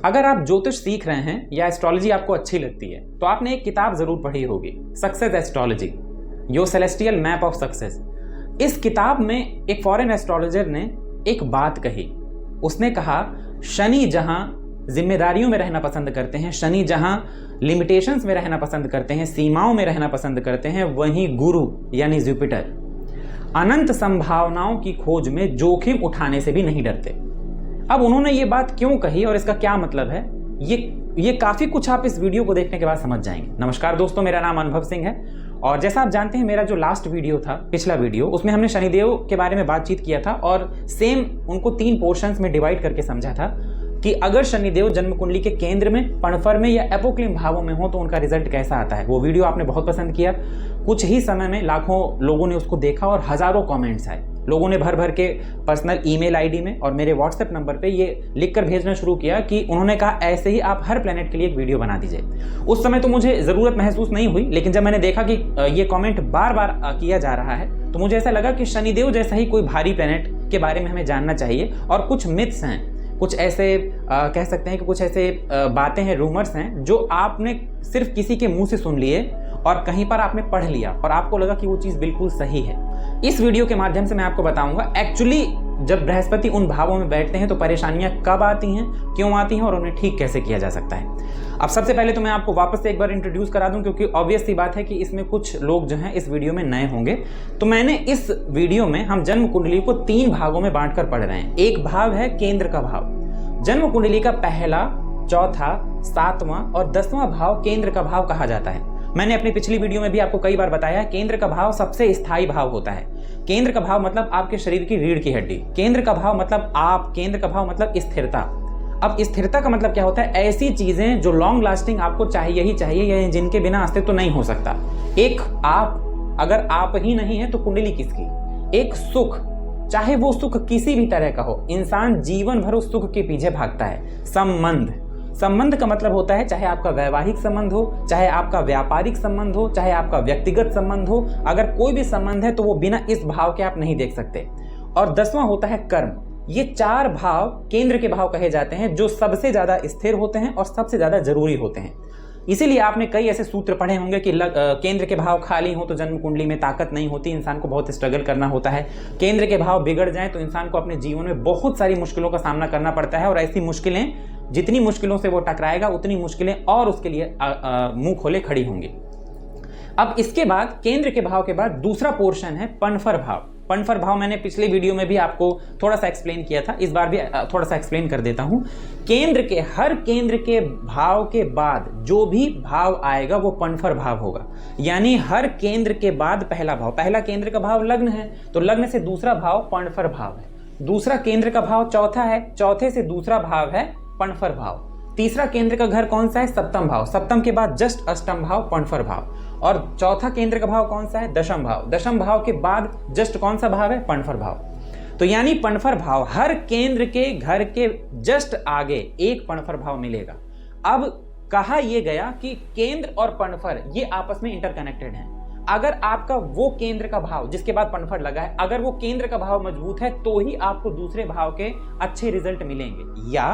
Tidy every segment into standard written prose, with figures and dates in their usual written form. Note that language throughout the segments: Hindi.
अगर आप ज्योतिष सीख रहे हैं या एस्ट्रोलॉजी आपको अच्छी लगती है तो आपने एक किताब जरूर पढ़ी होगी, success astrology, your celestial map of success. इस किताब में एक फॉरेन एस्ट्रोलॉजर ने एक बात कही। उसने कहा, शनि जहां जिम्मेदारियों में रहना पसंद करते हैं, शनि जहां लिमिटेशंस में रहना पसंद करते हैं, सीमाओं में रहना पसंद करते हैं, वहीं गुरु यानी जुपिटर अनंत संभावनाओं की खोज में जोखिम उठाने से भी नहीं डरते। अब उन्होंने ये बात क्यों कही और इसका क्या मतलब है, ये काफी कुछ आप इस वीडियो को देखने के बाद समझ जाएंगे। नमस्कार दोस्तों, मेरा नाम अनुभव सिंह है और जैसा आप जानते हैं मेरा जो लास्ट वीडियो था, पिछला वीडियो, उसमें हमने शनिदेव के बारे में बातचीत किया था और सेम उनको 3 पोर्शंस में डिवाइड करके समझा था कि अगर शनिदेव जन्म कुंडली के केंद्र में, पणफर में या एपोक्लिम भावों में हो तो उनका रिजल्ट कैसा आता है। वो वीडियो आपने बहुत पसंद किया। कुछ ही समय में लाखों लोगों ने उसको देखा और हजारों कमेंट्स आए। लोगों ने भर भर के पर्सनल ईमेल आईडी में और मेरे व्हाट्सएप नंबर पे ये लिखकर भेजना शुरू किया कि उन्होंने कहा ऐसे ही आप हर प्लेनेट के लिए एक वीडियो बना दीजिए। उस समय तो मुझे ज़रूरत महसूस नहीं हुई, लेकिन जब मैंने देखा कि ये कमेंट बार बार किया जा रहा है तो मुझे ऐसा लगा कि शनिदेव जैसा ही कोई भारी प्लेनेट के बारे में हमें जानना चाहिए। और कुछ मिथ्स हैं, कुछ ऐसे कह सकते हैं कि कुछ ऐसे बातें हैं, रूमर्स हैं जो आपने सिर्फ किसी के मुंह से सुन लिए और कहीं पर आपने पढ़ लिया और आपको लगा कि वो चीज़ बिल्कुल सही है। इस वीडियो के माध्यम से मैं आपको बताऊंगा एक्चुअली जब बृहस्पति उन भावों में बैठते हैं तो परेशानियां कब आती हैं, क्यों आती हैं और उन्हें ठीक कैसे किया जा सकता है। अब सबसे पहले तो मैं आपको वापस से एक बार इंट्रोड्यूस करा दूं, क्योंकि ऑब्वियस सी बात है कि इसमें कुछ लोग जो हैं इस वीडियो में नए होंगे। तो मैंने इस वीडियो में हम जन्म कुंडली को 3 भागों में बांटकर पढ़ रहे हैं। एक भाग है केंद्र का भाव। जन्म कुंडली का पहला, चौथा, 7वां और 10वां भाव केंद्र का भाव कहा जाता है। मैंने अपनी पिछली वीडियो में भी आपको कई बार बताया, केंद्र का भाव सबसे स्थायी भाव होता है। केंद्र का भाव मतलब आपके शरीर की रीढ़ की हड्डी। केंद्र का भाव मतलब आप, केंद्र का भाव मतलब स्थिरता। अब स्थिरता का मतलब क्या होता है? ऐसी चीजें जो लॉन्ग लास्टिंग आपको चाहिए ही चाहिए या जिनके बिना अस्तित्व नहीं हो सकता। एक आप, अगर आप ही नहीं है तो कुंडली किसकी? एक सुख, चाहे वो सुख किसी भी तरह का हो, इंसान जीवन भर उस सुख के पीछे भागता है। संबंध का मतलब होता है चाहे आपका वैवाहिक संबंध हो, चाहे आपका व्यापारिक संबंध हो, चाहे आपका व्यक्तिगत संबंध हो, अगर कोई भी संबंध है तो वो बिना इस भाव के आप नहीं देख सकते। और 10वां होता है कर्म। ये 4 भाव केंद्र के भाव कहे जाते हैं जो सबसे ज्यादा स्थिर होते हैं और सबसे ज्यादा जरूरी होते हैं। इसीलिए आपने कई ऐसे सूत्र पढ़े होंगे कि केंद्र के भाव खाली हो तो जन्म कुंडली में ताकत नहीं होती, इंसान को बहुत स्ट्रगल करना होता है। केंद्र के भाव बिगड़ जाएं तो इंसान को अपने जीवन में बहुत सारी मुश्किलों का सामना करना पड़ता है और ऐसी मुश्किलें, जितनी मुश्किलों से वो टकराएगा उतनी मुश्किलें और उसके लिए मुंह खोले खड़ी होंगी। अब इसके बाद केंद्र के भाव के बाद दूसरा पोर्शन है पणफर भाव। पणफर भाव मैंने पिछले वीडियो में भी आपको थोड़ा सा एक्सप्लेन किया था, इस बार भी थोड़ा सा एक्सप्लेन कर देता हूं। हर केंद्र के भाव के बाद जो भी भाव आएगा वो पणफर भाव होगा। यानी हर केंद्र के बाद पहला भाव, पहला केंद्र का भाव लग्न है तो लग्न से दूसरा भाव पणफर भाव है। दूसरा केंद्र का भाव चौथा है, चौथे से दूसरा भाव है पणफर भाव। तीसरा केंद्र का घर कौन सा है? 7वां भाव। 7वां के बाद जस्ट 8वां भाव पणफर भाव। और चौथा केंद्र का भाव कौन सा है? 10वां भाव। 10वां भाव के बाद जस्ट कौन सा भाव है? पणफर भाव। तो यानी पणफर भाव, हर केंद्र के घर के जस्ट आगे एक पणफर भाव मिलेगा। अब कहा यह गया कि केंद्र और पणफर ये आपस में इंटरकनेक्टेड हैं। अगर आपका वो केंद्र का भाव जिसके बाद पणफर लगा है, अगर वो केंद्र का भाव मजबूत है तो ही आपको दूसरे भाव के अच्छे रिजल्ट मिलेंगे। या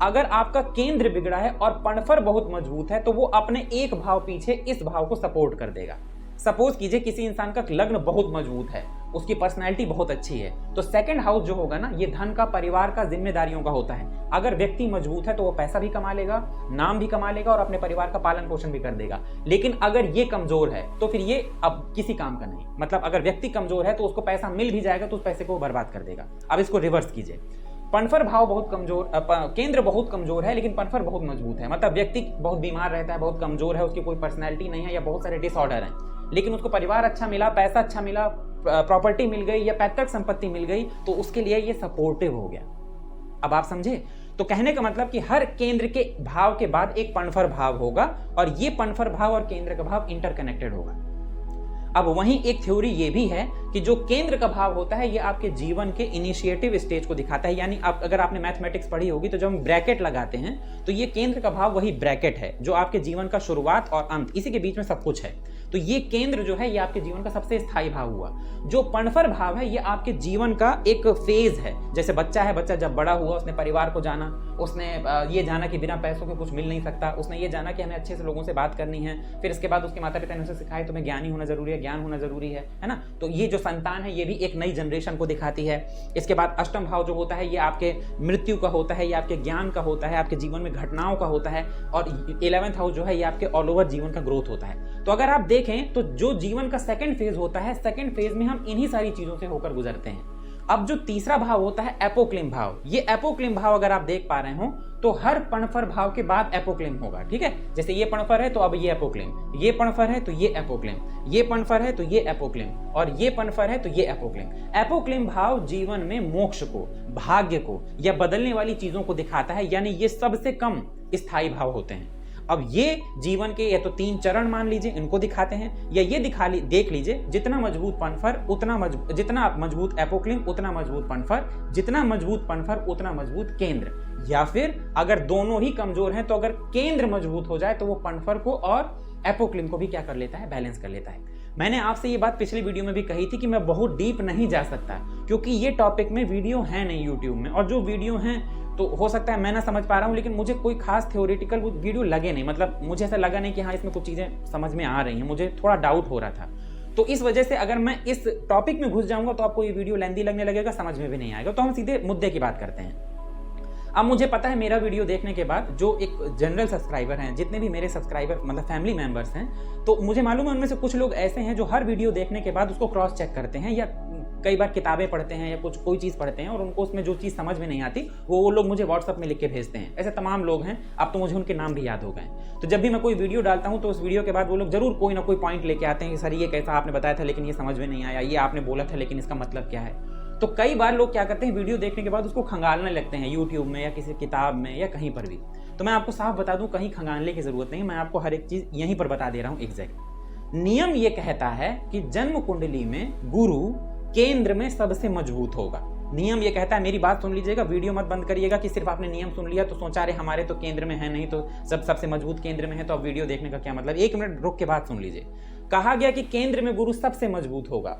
अगर आपका केंद्र बिगड़ा है और पणफर बहुत मजबूत है तो वो अपने एक भाव पीछे इस भाव को सपोर्ट कर देगा। सपोज कीजिए किसी इंसान का लग्न बहुत मजबूत है, उसकी पर्सनैलिटी बहुत अच्छी है, तो सेकंड हाउस जो होगा ना, ये धन का, परिवार का, जिम्मेदारियों का होता है। अगर व्यक्ति मजबूत है तो वो पैसा भी कमा लेगा, नाम भी कमा लेगा और अपने परिवार का पालन पोषण भी कर देगा। लेकिन अगर ये कमजोर है तो फिर ये अब किसी काम का नहीं। मतलब अगर व्यक्ति कमजोर है तो उसको पैसा मिल भी जाएगा तो उस पैसे को वो बर्बाद कर देगा। अब इसको रिवर्स कीजिए, पणफर भाव बहुत कमजोर, केंद्र बहुत कमजोर है लेकिन पणफर बहुत मजबूत है। मतलब व्यक्ति बहुत बीमार रहता है, बहुत कमजोर है, उसकी कोई पर्सनैलिटी नहीं है या बहुत सारे डिसऑर्डर हैं, लेकिन उसको परिवार अच्छा मिला, पैसा अच्छा मिला, प्रॉपर्टी मिल गई या पैतृक संपत्ति मिल गई तो उसके लिए ये सपोर्टिव हो गया। अब आप समझे? तो कहने का मतलब कि हर केंद्र के भाव के बाद एक पणफर भाव होगा और ये पणफर भाव और केंद्र का भाव इंटरकनेक्टेड होगा। अब वहीं एक थ्योरी ये भी है कि जो केंद्र का भाव होता है ये आपके जीवन के इनिशिएटिव स्टेज को दिखाता है। यानी अगर आपने मैथमेटिक्स पढ़ी होगी तो जब हम ब्रैकेट लगाते हैं तो ये केंद्र का भाव वही ब्रैकेट है जो आपके जीवन का शुरुआत और अंत, इसी के बीच में सब कुछ है। तो ये केंद्र जो है ये आपके जीवन का सबसे स्थायी भाव हुआ। जो पणफर भाव है ये आपके जीवन का एक फेज है। जैसे बच्चा है, बच्चा जब बड़ा हुआ उसने परिवार को जाना, उसने ये जाना कि बिना पैसों के कुछ मिल नहीं सकता, उसने ये जाना कि हमें अच्छे से लोगों से बात करनी है। फिर इसके बाद उसके माता पिता ने उसे सिखाया तुम्हें ज्ञानी होना जरूरी है, ज्ञान होना जरूरी है ना। तो ये जो संतान है ये भी एक नई जनरेशन को दिखाती है। इसके बाद अष्टम भाव जो होता है ये आपके मृत्यु का होता है, ये आपके ज्ञान का होता है, आपके जीवन में घटनाओं का होता है। और 11th हाउस जो है ये आपके ऑल ओवर जीवन का ग्रोथ होता है। तो अगर आप देखें तो जो जीवन का सेकंड फेज होता है, सेकंड फेज में हम इन्हीं सारी चीजों से होकर गुजरते हैं। अब जो तीसरा भाव होता है एपोक्लिम भाव, ये एपोक्लिम भाव अगर आप देख पा रहे हो तो हर पणफर भाव के बाद एपोक्लिम होगा। ठीक है, जैसे ये पणफर है तो अब ये एपोक्लिम, ये पणफर है तो ये एपोक्लिम, ये पणफर है तो ये एपोक्लिम, और ये पणफर है तो ये एपोक्लिम। एपोक्लिम भाव जीवन में मोक्ष को, भाग्य को या बदलने वाली चीजों को दिखाता है, यानी ये सबसे कम स्थायी भाव होते हैं। अब ये जीवन के या तो 3 चरण मान लीजिए इनको दिखाते हैं, या ये देख लीजिए जितना मजबूत पणफर जितना मजबूत एपोक्लिम उतना मजबूत पणफर, जितना मजबूत पणफर उतना मजबूत केंद्र। या फिर अगर दोनों ही कमजोर हैं तो अगर केंद्र मजबूत हो जाए तो वो पणफर को और एपोक्लिम को भी क्या कर लेता है, बैलेंस कर लेता है। मैंने आपसे ये बात पिछली वीडियो में भी कही थी कि मैं बहुत डीप नहीं जा सकता क्योंकि ये टॉपिक में वीडियो है नहीं यूट्यूब में, और जो वीडियो हैं तो हो सकता है मैं ना समझ पा रहा हूँ, लेकिन मुझे कोई खास थ्योरेटिकल वीडियो लगे नहीं, मतलब मुझे ऐसा लगा नहीं कि हाँ इसमें कुछ चीज़ें समझ में आ रही हैं, मुझे थोड़ा डाउट हो रहा था। तो इस वजह से अगर मैं इस टॉपिक में घुस जाऊंगा तो आपको ये वीडियो लेंदी लगने लगेगा, समझ में भी नहीं आएगा। तो हम सीधे मुद्दे की बात करते हैं। अब मुझे पता है मेरा वीडियो देखने के बाद जो एक जनरल सब्सक्राइबर हैं, जितने भी मेरे सब्सक्राइबर मतलब फैमिली मेंबर्स हैं, तो मुझे मालूम है उनमें से कुछ लोग ऐसे हैं जो हर वीडियो देखने के बाद उसको क्रॉस चेक करते हैं, या कई बार किताबें पढ़ते हैं या कोई चीज़ पढ़ते हैं और उनको उसमें जो चीज़ समझ में नहीं आती वो लोग मुझे व्हाट्सअप में लिख के भेजते हैं। ऐसे तमाम लोग हैं, अब तो मुझे उनके नाम भी याद हो गए। तो जब भी मैं कोई वीडियो डालता हूं तो उस वीडियो के बाद वो लोग जरूर कोई ना कोई पॉइंट लेके आते हैं कि सर ये कैसा आपने बताया था लेकिन ये समझ में नहीं आया, ये आपने बोला था लेकिन इसका मतलब क्या है। तो कई बार लोग क्या करते हैं, वीडियो देखने के बाद उसको खंगालने लगते हैं यूट्यूब में या किसी किताब में या कहीं पर भी। तो मैं आपको साफ बता दूं, कहीं खंगालने की जरूरत नहीं, मैं आपको हर एक चीज यहीं पर बता दे रहा हूं एग्जैक्ट। नियम ये कहता है कि जन्म कुंडली में गुरु केंद्र में सबसे मजबूत होगा। नियम ये कहता है, मेरी बात सुन लीजिएगा, वीडियो मत बंद करिएगा कि सिर्फ आपने नियम सुन लिया तो सोचा रहे हमारे तो केंद्र में है नहीं, तो सबसे मजबूत केंद्र में है तो अब वीडियो देखने का क्या मतलब। 1 मिनट रुक के बात सुन लीजिए। कहा गया कि केंद्र में गुरु सबसे मजबूत होगा,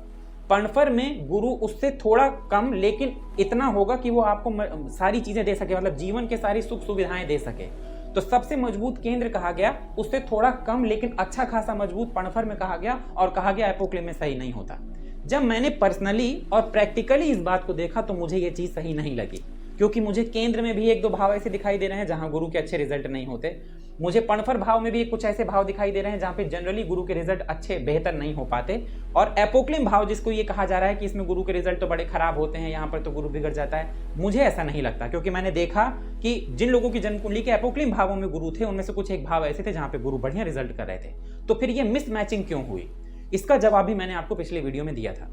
पणफर में गुरु उससे थोड़ा कम लेकिन इतना होगा कि वो आपको सारी चीजें दे सके, मतलब जीवन के सारी सुख सुविधाएं दे सके। तो सबसे मजबूत केंद्र कहा गया, उससे थोड़ा कम लेकिन अच्छा खासा मजबूत पणफर में कहा गया, और कहा गया एपोक्लिम में सही नहीं होता। जब मैंने पर्सनली और प्रैक्टिकली इस बात को देखा तो मुझे ये चीज सही नहीं लगी, क्योंकि मुझे केंद्र में भी 1-2 भाव ऐसे दिखाई दे रहे हैं जहां गुरु के अच्छे रिजल्ट नहीं होते। मुझे पणफर भाव में भी कुछ ऐसे भाव दिखाई दे रहे हैं जहां पे जनरली गुरु के रिजल्ट अच्छे बेहतर नहीं हो पाते। और एपोक्लिम भाव जिसको ये कहा जा रहा है कि इसमें गुरु के रिजल्ट तो बड़े खराब होते हैं, यहाँ पर तो गुरु बिगड़ जाता है, मुझे ऐसा नहीं लगता। क्योंकि मैंने देखा कि जिन लोगों की जन्म कुंडली के एपोक्लिम भावों में गुरु थे उनमें से कुछ एक भाव ऐसे थे जहां पे गुरु बढ़िया रिजल्ट कर रहे थे। तो फिर ये मिसमैचिंग क्यों हुई, इसका जवाब भी मैंने आपको पिछले वीडियो में दिया था।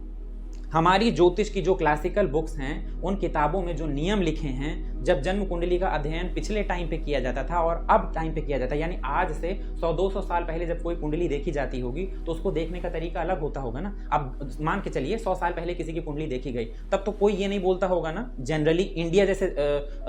हमारी ज्योतिष की जो क्लासिकल बुक्स हैं उन किताबों में जो नियम लिखे हैं, जब जन्म कुंडली का अध्ययन पिछले टाइम पे किया जाता था और अब टाइम पे किया जाता है, यानी आज से 100-200 साल पहले जब कोई कुंडली देखी जाती होगी तो उसको देखने का तरीका अलग होता होगा ना। अब मान के चलिए 100 साल पहले किसी की कुंडली देखी गई, तब तो कोई ये नहीं बोलता होगा ना, जनरली इंडिया जैसे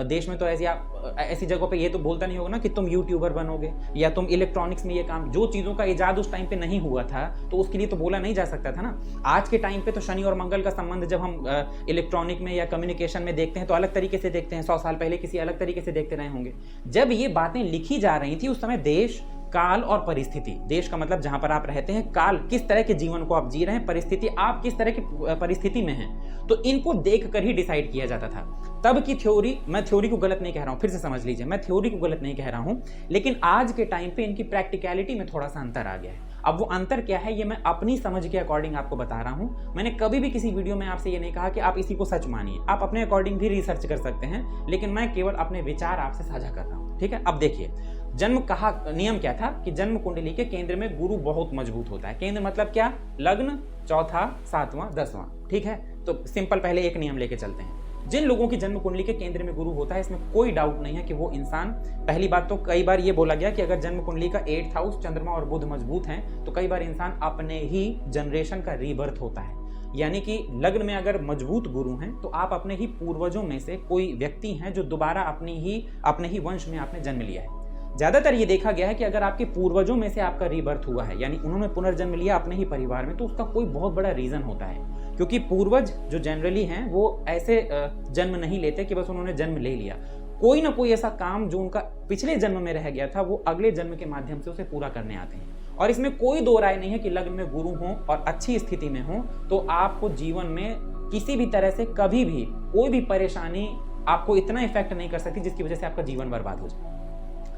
देश में तो ऐसी जगहों पर ये तो बोलता नहीं होगा ना कि तुम यूट्यूबर बनोगे या तुम इलेक्ट्रॉनिक्स में ये काम, जो चीज़ों का इजाद उस टाइम पे नहीं हुआ था तो उसके लिए तो बोला नहीं जा सकता था ना। आज के टाइम पे तो शनि और मंगल का संबंध जब हम इलेक्ट्रॉनिक में या कम्युनिकेशन में देखते हैं तो अलग तरीके से देखते हैं, 100 साल पहले किसी अलग तरीके से देखते रहे होंगे। जब ये बातें लिखी जा रही थी उस समय देश, काल और परिस्थिति, देश का मतलब जहां पर आप रहते हैं, काल किस तरह के जीवन को आप जी रहे हैं, परिस्थिति आप किस तरह की परिस्थिति में हैं, तो इनको देखकर ही डिसाइड किया जाता था। तब की थ्योरी, मैं थ्योरी को गलत नहीं कह रहा हूं, फिर से समझ लीजिए, मैं थ्योरी को गलत नहीं कह रहा हूं, लेकिन आज के टाइम पे इनकी प्रैक्टिकलिटी में थोड़ा सा अंतर आ गया है। अब वो अंतर क्या है ये मैं अपनी समझ के अकॉर्डिंग आपको बता रहा हूं। मैंने कभी भी किसी वीडियो में आपसे ये नहीं कहा कि आप इसी को सच मानिए, आप अपने अकॉर्डिंग भी रिसर्च कर सकते हैं, लेकिन मैं केवल अपने विचार आपसे साझा कर रहा हूं, ठीक है। अब देखिए, नियम क्या था कि जन्म कुंडली के केंद्र में गुरु बहुत मजबूत होता है। केंद्र मतलब क्या, लग्न, चौथा, 7वां, 10वां, ठीक है। तो सिंपल पहले एक नियम लेके चलते हैं। जिन लोगों की जन्म कुंडली के केंद्र में गुरु होता है, इसमें कोई डाउट नहीं है कि वो इंसान, पहली बात तो कई बार ये बोला गया कि अगर जन्म कुंडली का 8th हाउस चंद्रमा और बुध मजबूत हैं तो कई बार इंसान अपने ही जनरेशन का रीबर्थ होता है। यानी कि लग्न में अगर मजबूत गुरु हैं तो आप अपने ही पूर्वजों में से कोई व्यक्ति हैं जो दोबारा अपने ही वंश में आपने जन्म लिया है। ज़्यादातर ये देखा गया है कि अगर आपके पूर्वजों में से आपका रीबर्थ हुआ है, यानी उन्होंने पुनर्जन्म लिया अपने ही परिवार में, तो उसका कोई बहुत बड़ा रीज़न होता है। क्योंकि पूर्वज जो जनरली हैं वो ऐसे जन्म नहीं लेते कि बस उन्होंने जन्म ले लिया। कोई ना कोई ऐसा काम जो उनका पिछले जन्म में रह गया था वो अगले जन्म के माध्यम से उसे पूरा करने आते हैं। और इसमें कोई दो राय नहीं है कि लग्न में गुरु हों और अच्छी स्थिति में हों तो आपको जीवन में किसी भी तरह से कभी भी कोई भी परेशानी आपको इतना इफेक्ट नहीं कर सकती जिसकी वजह से आपका जीवन बर्बाद हो जाए।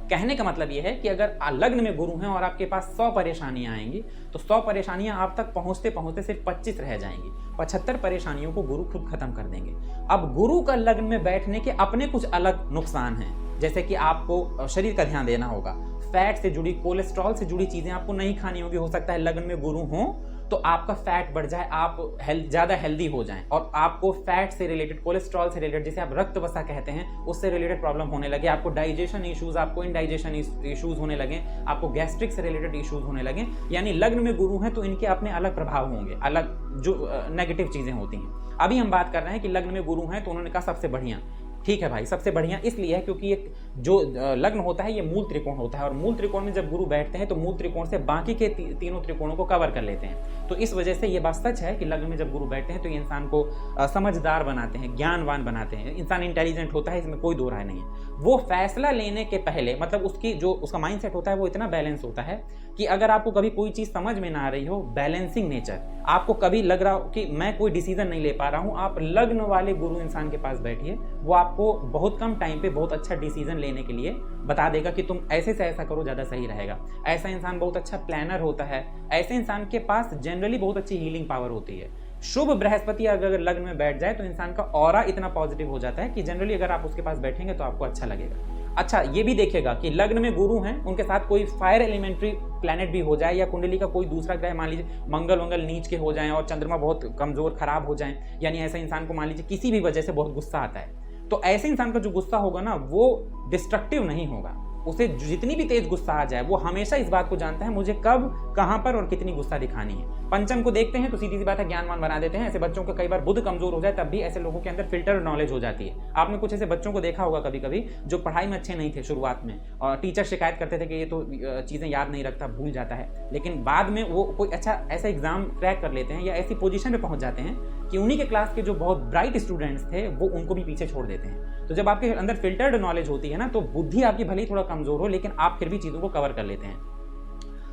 कहने का मतलब यह है कि अगर लग्न में गुरु हैं और आपके पास 100 परेशानियां आएंगी तो 100 परेशानियां आप तक पहुंचते पहुंचते सिर्फ 25 रह जाएंगी। 75 परेशानियों को गुरु खुद खत्म कर देंगे। अब गुरु का लग्न में बैठने के अपने कुछ अलग नुकसान हैं, जैसे कि आपको शरीर का ध्यान देना होगा, फैट से जुड़ी, कोलेस्ट्रॉल से जुड़ी चीजें आपको नहीं खानी होगी। हो सकता है लग्न में गुरु हो तो आपका फैट बढ़ जाए, आप ज़्यादा हेल्दी हो जाएं और आपको फैट से रिलेटेड, कोलेस्ट्रॉल से रिलेटेड, जिसे आप रक्त वसा कहते हैं, उससे रिलेटेड प्रॉब्लम होने लगे, आपको डाइजेशन इश्यूज, आपको इंडाइजेशन इश्यूज होने लगे, आपको गैस्ट्रिक से रिलेटेड इश्यूज होने लगे। यानी लग्न में गुरु हैं तो इनके अपने अलग प्रभाव होंगे, अलग जो नेगेटिव चीज़ें होती हैं। अभी हम बात कर रहे हैं कि लग्न में गुरु हैं तो उन्होंने कहा सबसे बढ़िया। ठीक है भाई, सबसे बढ़िया इसलिए है क्योंकि एक जो लग्न होता है ये मूल त्रिकोण होता है और मूल त्रिकोण में जब गुरु बैठते हैं तो मूल त्रिकोण से बाकी के तीनों त्रिकोणों को कवर कर लेते हैं। तो इस वजह से ये बात सच है कि लग्न में जब गुरु बैठते हैं तो ये इंसान को समझदार बनाते हैं, ज्ञानवान बनाते हैं, इंसान इंटेलिजेंट होता है, इसमें कोई दो राय नहीं है। वो फैसला लेने के पहले, मतलब उसकी जो उसका माइंडसेट होता है वो इतना बैलेंस होता है कि अगर आपको कभी कोई चीज़ समझ में ना आ रही हो, बैलेंसिंग नेचर, आपको कभी लग रहा हो कि मैं कोई डिसीजन नहीं ले पा रहा हूँ, आप लग्न वाले गुरु इंसान के पास बैठिए, वो आपको बहुत कम टाइम पे बहुत अच्छा डिसीजन लेने के लिए बता देगा कि तुम ऐसे से ऐसा करो, ज़्यादा सही रहेगा। ऐसा इंसान बहुत अच्छा प्लानर होता है। ऐसे इंसान के पास जनरली बहुत अच्छी हीलिंग पावर होती है। शुभ बृहस्पति अगर लग्न में बैठ जाए तो इंसान का ऑरा इतना पॉजिटिव हो जाता है कि जनरली अगर आप उसके पास बैठेंगे तो आपको अच्छा लगेगा। अच्छा, ये भी देखिएगा कि लग्न में गुरु हैं, उनके साथ कोई फायर एलिमेंट्री प्लैनेट भी हो जाए या कुंडली का कोई दूसरा ग्रह, मान लीजिए मंगल नीच के हो जाएं और चंद्रमा बहुत कमजोर खराब हो जाएं, यानी ऐसा इंसान को मान लीजिए किसी भी वजह से बहुत गुस्सा आता है, तो ऐसे इंसान का जो गुस्सा होगा ना वो डिस्ट्रक्टिव नहीं होगा। उसे जितनी भी तेज गुस्सा आ जाए वो हमेशा इस बात को जानता है मुझे कब, कहां पर और कितनी गुस्सा दिखानी है। पंचम को देखते हैं तो सीधी सी बात है, ज्ञानवान बना देते हैं। ऐसे बच्चों को कई बार बुद्ध कमजोर हो जाए तब भी ऐसे लोगों के अंदर फिल्टर नॉलेज हो जाती है। आपने कुछ ऐसे बच्चों को देखा होगा कभी कभी जो पढ़ाई में अच्छे नहीं थे शुरुआत में, और टीचर शिकायत करते थे कि ये तो चीजें याद नहीं रखता, भूल जाता है, लेकिन बाद में वो कोई अच्छा ऐसा एग्जाम क्रैक कर लेते हैं या ऐसी पोजीशन पे पहुंच जाते हैं कि उन्हीं के क्लास के जो बहुत ब्राइट स्टूडेंट्स थे वो उनको भी पीछे छोड़ देते हैं। तो जब आपके अंदर फिल्टर्ड नॉलेज होती है ना तो बुद्धि आपकी भले ही थोड़ा कमजोर हो लेकिन आप फिर भी चीजों को कवर कर लेते हैं।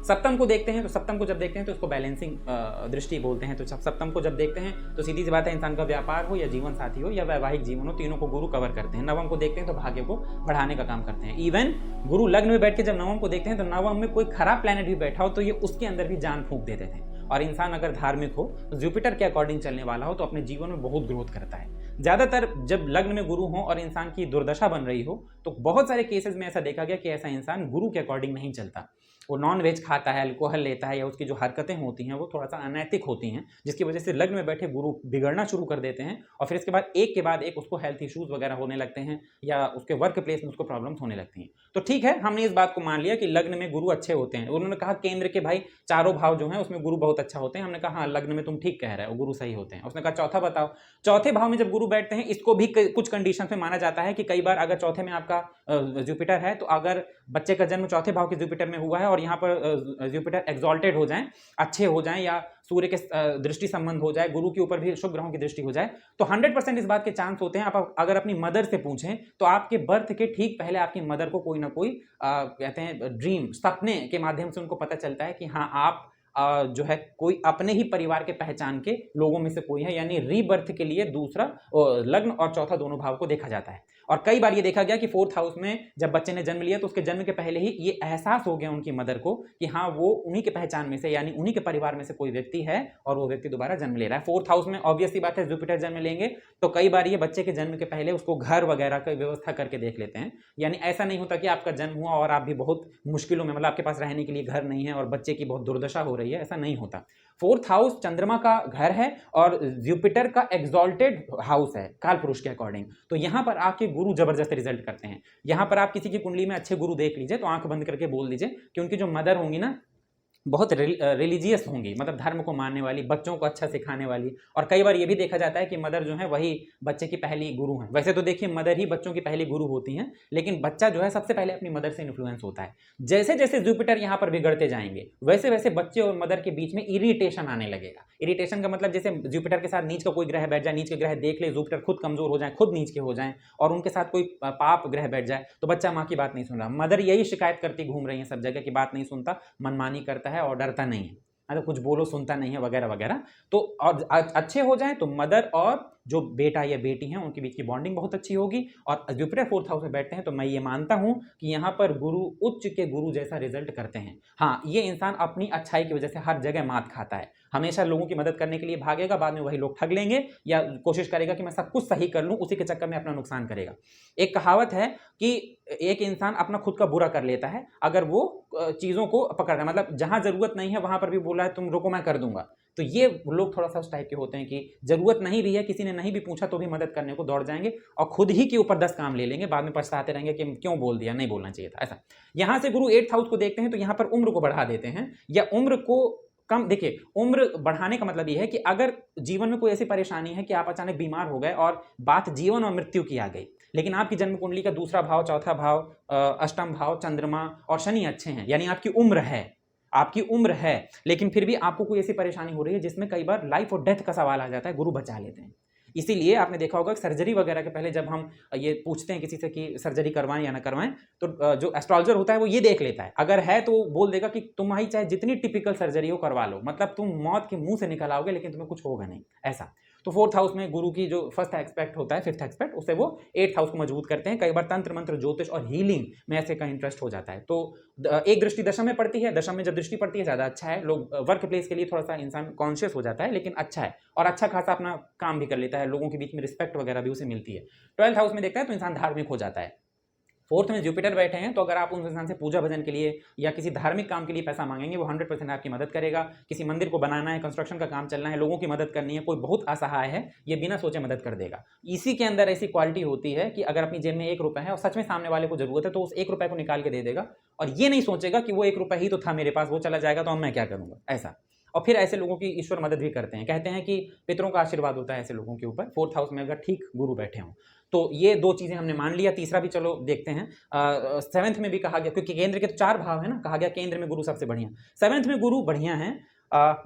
सप्तम को देखते हैं तो सप्तम को जब देखते हैं तो उसको बैलेंसिंग दृष्टि बोलते हैं। तो सप्तम को जब देखते हैं तो सीधी सी बात है, इंसान का व्यापार हो या जीवन साथी हो या वैवाहिक जीवन हो, तीनों को गुरु कवर करते हैं। नवम को देखते हैं तो भाग्य को बढ़ाने का काम करते हैं। इवन गुरु लग्न में बैठ के जब नवम को देखते हैं तो नवम में कोई खराब प्लैनेट भी बैठा हो तो ये उसके अंदर भी जान फूंक देते थे। और इंसान अगर धार्मिक हो, जुपिटर के अकॉर्डिंग चलने वाला हो तो अपने जीवन में बहुत ग्रोथ करता है। ज्यादातर जब लग्न में गुरु हो और इंसान की दुर्दशा बन रही हो तो बहुत सारे केसेस में ऐसा देखा गया कि ऐसा इंसान गुरु के अकॉर्डिंग नहीं चलता। वो नॉन वेज खाता है, अल्कोहल लेता है, या उसकी जो हरकतें होती हैं वो थोड़ा सा अनैतिक होती हैं, जिसकी वजह से लग्न में बैठे गुरु बिगड़ना शुरू कर देते हैं और फिर इसके बाद एक के बाद एक उसको हेल्थ इश्यूज वगैरह होने लगते हैं या उसके वर्क प्लेस में उसको प्रॉब्लम्स होने लगती हैं। तो ठीक है, हमने इस बात को मान लिया कि लग्न में गुरु अच्छे होते हैं। उन्होंने कहा केंद्र के भाई चारों भाव जो हैं उसमें गुरु बहुत अच्छा होते हैं। हमने कहा हाँ, लग्न में तुम ठीक कह रहे हो, गुरु सही होते हैं। उसने कहा चौथा बताओ। चौथे भाव में जब गुरु बैठते हैं, इसको भी कुछ कंडीशन में माना जाता है कि कई बार अगर चौथे में आपका जुपिटर है तो अगर बच्चे का जन्म चौथे भाव के जुपिटर में हुआ है और यहाँ पर जुपिटर एक्सॉल्टेड हो जाएं, अच्छे हो जाएं, या सूर्य के दृष्टि संबंध हो जाए, गुरु के ऊपर भी शुभ ग्रहों की दृष्टि हो जाए, तो 100% इस बात के चांस होते हैं। आप अगर अपनी मदर से पूछें तो आपके बर्थ के ठीक पहले आपकी मदर को कोई ना कोई कहते हैं ड्रीम, सपने के माध्यम से उनको पता चलता है कि हाँ आप जो है कोई अपने ही परिवार के पहचान के लोगों में से कोई है। यानी रीबर्थ के लिए दूसरा लग्न और चौथा दोनों भाव को देखा जाता है। और कई बार ये देखा गया कि 4th हाउस में जब बच्चे ने जन्म लिया तो उसके जन्म के पहले ही ये एहसास हो गया उनकी मदर को कि हाँ वो उन्हीं के पहचान में से, यानी उन्हीं के परिवार में से कोई व्यक्ति है और वो व्यक्ति दोबारा जन्म ले रहा है। 4th हाउस में ऑब्वियसली बात है जुपिटर जन्म लेंगे तो कई बार ये बच्चे के जन्म के पहले उसको घर वगैरह की व्यवस्था करके देख लेते हैं। यानी ऐसा नहीं होता कि आपका जन्म हुआ और आप भी बहुत मुश्किलों में, मतलब आपके पास रहने के लिए घर नहीं है और बच्चे की बहुत दुर्दशा हो रही है, ऐसा नहीं होता। 4th हाउस चंद्रमा का घर है और जुपिटर का एक्सॉल्टेड हाउस है काल पुरुष के अकॉर्डिंग। तो यहां पर आके गुरु जबरदस्त रिजल्ट करते हैं। यहां पर आप किसी की कुंडली में अच्छे गुरु देख लीजिए तो आंख बंद करके बोल दीजिए कि उनकी जो मदर होंगी ना बहुत रिलीजियस होंगी, मतलब धर्म को मानने वाली, बच्चों को अच्छा सिखाने वाली। और कई बार ये भी देखा जाता है कि मदर जो है वही बच्चे की पहली गुरु हैं। वैसे तो देखिए मदर ही बच्चों की पहली गुरु होती हैं, लेकिन बच्चा जो है सबसे पहले अपनी मदर से इन्फ्लुएंस होता है। जैसे जैसे जुपिटर यहाँ पर बिगड़ते जाएंगे वैसे वैसे बच्चे और मदर के बीच में इरिटेशन आने लगेगा। इरिटेशन का मतलब जैसे जुपिटर के साथ नीच का कोई ग्रह बैठ जाए, नीच के ग्रह देख ले, जुपिटर खुद कमजोर हो जाए, खुद नीच के हो जाए, और उनके साथ कोई पाप ग्रह बैठ जाए तो बच्चा माँ की बात नहीं सुन रहा। मदर यही शिकायत करती घूम रही है सब जगह कि बात नहीं सुनता, मनमानी करता है और डरता नहीं है, मतलब कुछ बोलो सुनता नहीं है वगैरह वगैरह। तो और अच्छे हो जाए तो मदर और जो बेटा या बेटी हैं उनके बीच की बॉन्डिंग बहुत अच्छी होगी। और जुपिटर 4th हाउस में बैठते हैं तो मैं ये मानता हूं कि यहाँ पर गुरु उच्च के गुरु जैसा रिजल्ट करते हैं। हाँ, ये इंसान अपनी अच्छाई की वजह से हर जगह मात खाता है, हमेशा लोगों की मदद करने के लिए भागेगा, बाद में वही लोग ठग लेंगे या कोशिश करेगा कि मैं सब कुछ सही कर लूं, उसी के चक्कर में अपना नुकसान करेगा। एक कहावत है कि एक इंसान अपना खुद का बुरा कर लेता है अगर वो चीज़ों को पकड़ रहा है, मतलब जहां जरूरत नहीं है वहां पर भी बोला है तुम रुको मैं कर दूंगा। तो ये लोग थोड़ा सा उस टाइप के होते हैं कि जरूरत नहीं भी है, किसी ने नहीं भी पूछा तो भी मदद करने को दौड़ जाएंगे और खुद ही के ऊपर 10 काम ले लेंगे, बाद में पछताते रहेंगे कि क्यों बोल दिया, नहीं बोलना चाहिए था। ऐसा यहां से गुरु 8th हाउस को देखते हैं तो यहां पर उम्र को बढ़ा देते हैं या उम्र को कम। देखिए उम्र बढ़ाने का मतलब यह है कि अगर जीवन में कोई ऐसी परेशानी है कि आप अचानक बीमार हो गए और बात जीवन और मृत्यु की आ गई, लेकिन आपकी जन्म कुंडली का दूसरा भाव, चौथा भाव, अष्टम भाव, चंद्रमा और शनि अच्छे हैं, यानी आपकी उम्र है, आपकी उम्र है, लेकिन फिर भी आपको कोई ऐसी परेशानी हो रही है जिसमें कई बार लाइफ और डेथ का सवाल आ जाता है, गुरु बचा लेते हैं। इसीलिए आपने देखा होगा सर्जरी वगैरह के पहले जब हम ये पूछते हैं किसी से कि सर्जरी करवाएं या ना करवाएं, तो जो एस्ट्रोलॉजर होता है वो ये देख लेता है, अगर है तो बोल देगा कि तुम्हारी चाहे जितनी टिपिकल सर्जरी हो करवा लो, मतलब तुम मौत के मुंह से निकल आओगे लेकिन तुम्हें कुछ होगा नहीं। ऐसा तो 4th हाउस में गुरु की जो फर्स्ट एक्सपेक्ट होता है, 5th एक्सपेक्ट, उससे वो 8th हाउस को मजबूत करते हैं। कई बार तंत्र मंत्र, ज्योतिष और हीलिंग में ऐसे का इंटरेस्ट हो जाता है। तो एक दृष्टि दशम में पड़ती है, दशम में जब दृष्टि पड़ती है ज़्यादा अच्छा है, लोग वर्क प्लेस के लिए थोड़ा सा इंसान कॉन्शियस हो जाता है, लेकिन अच्छा है और अच्छा खासा अपना काम भी कर लेता है, लोगों के बीच में रिस्पेक्ट वगैरह भी उसे मिलती है। 12th हाउस में देखता है तो इंसान धार्मिक हो जाता है। 4th में जुपिटर बैठे हैं तो अगर आप उस इंसान से पूजा भजन के लिए या किसी धार्मिक काम के लिए पैसा मांगेंगे, वो 100% आपकी मदद करेगा। किसी मंदिर को बनाना है, कंस्ट्रक्शन का काम चलना है, लोगों की मदद करनी है, कोई बहुत असहाय है, ये बिना सोचे मदद कर देगा। इसी के अंदर ऐसी क्वालिटी होती है कि अगर अपनी जेब में 1 रुपया है और सच में सामने वाले को जरूरत है तो उस 1 रुपये को निकाल के दे देगा और ये नहीं सोचेगा कि वो 1 रुपया ही तो था मेरे पास, वो चला जाएगा तो अब मैं क्या करूँगा। ऐसा और फिर ऐसे लोगों की ईश्वर मदद भी करते हैं। कहते हैं कि पितरों का आशीर्वाद होता है ऐसे लोगों के ऊपर, 4th हाउस में अगर ठीक गुरु बैठे हों। तो ये 2 चीज़ें हमने मान लिया, तीसरा भी चलो देखते हैं। 7th में भी कहा गया, क्योंकि केंद्र के तो 4 भाव है ना, कहा गया केंद्र में गुरु सबसे बढ़िया। 7th में गुरु बढ़िया है।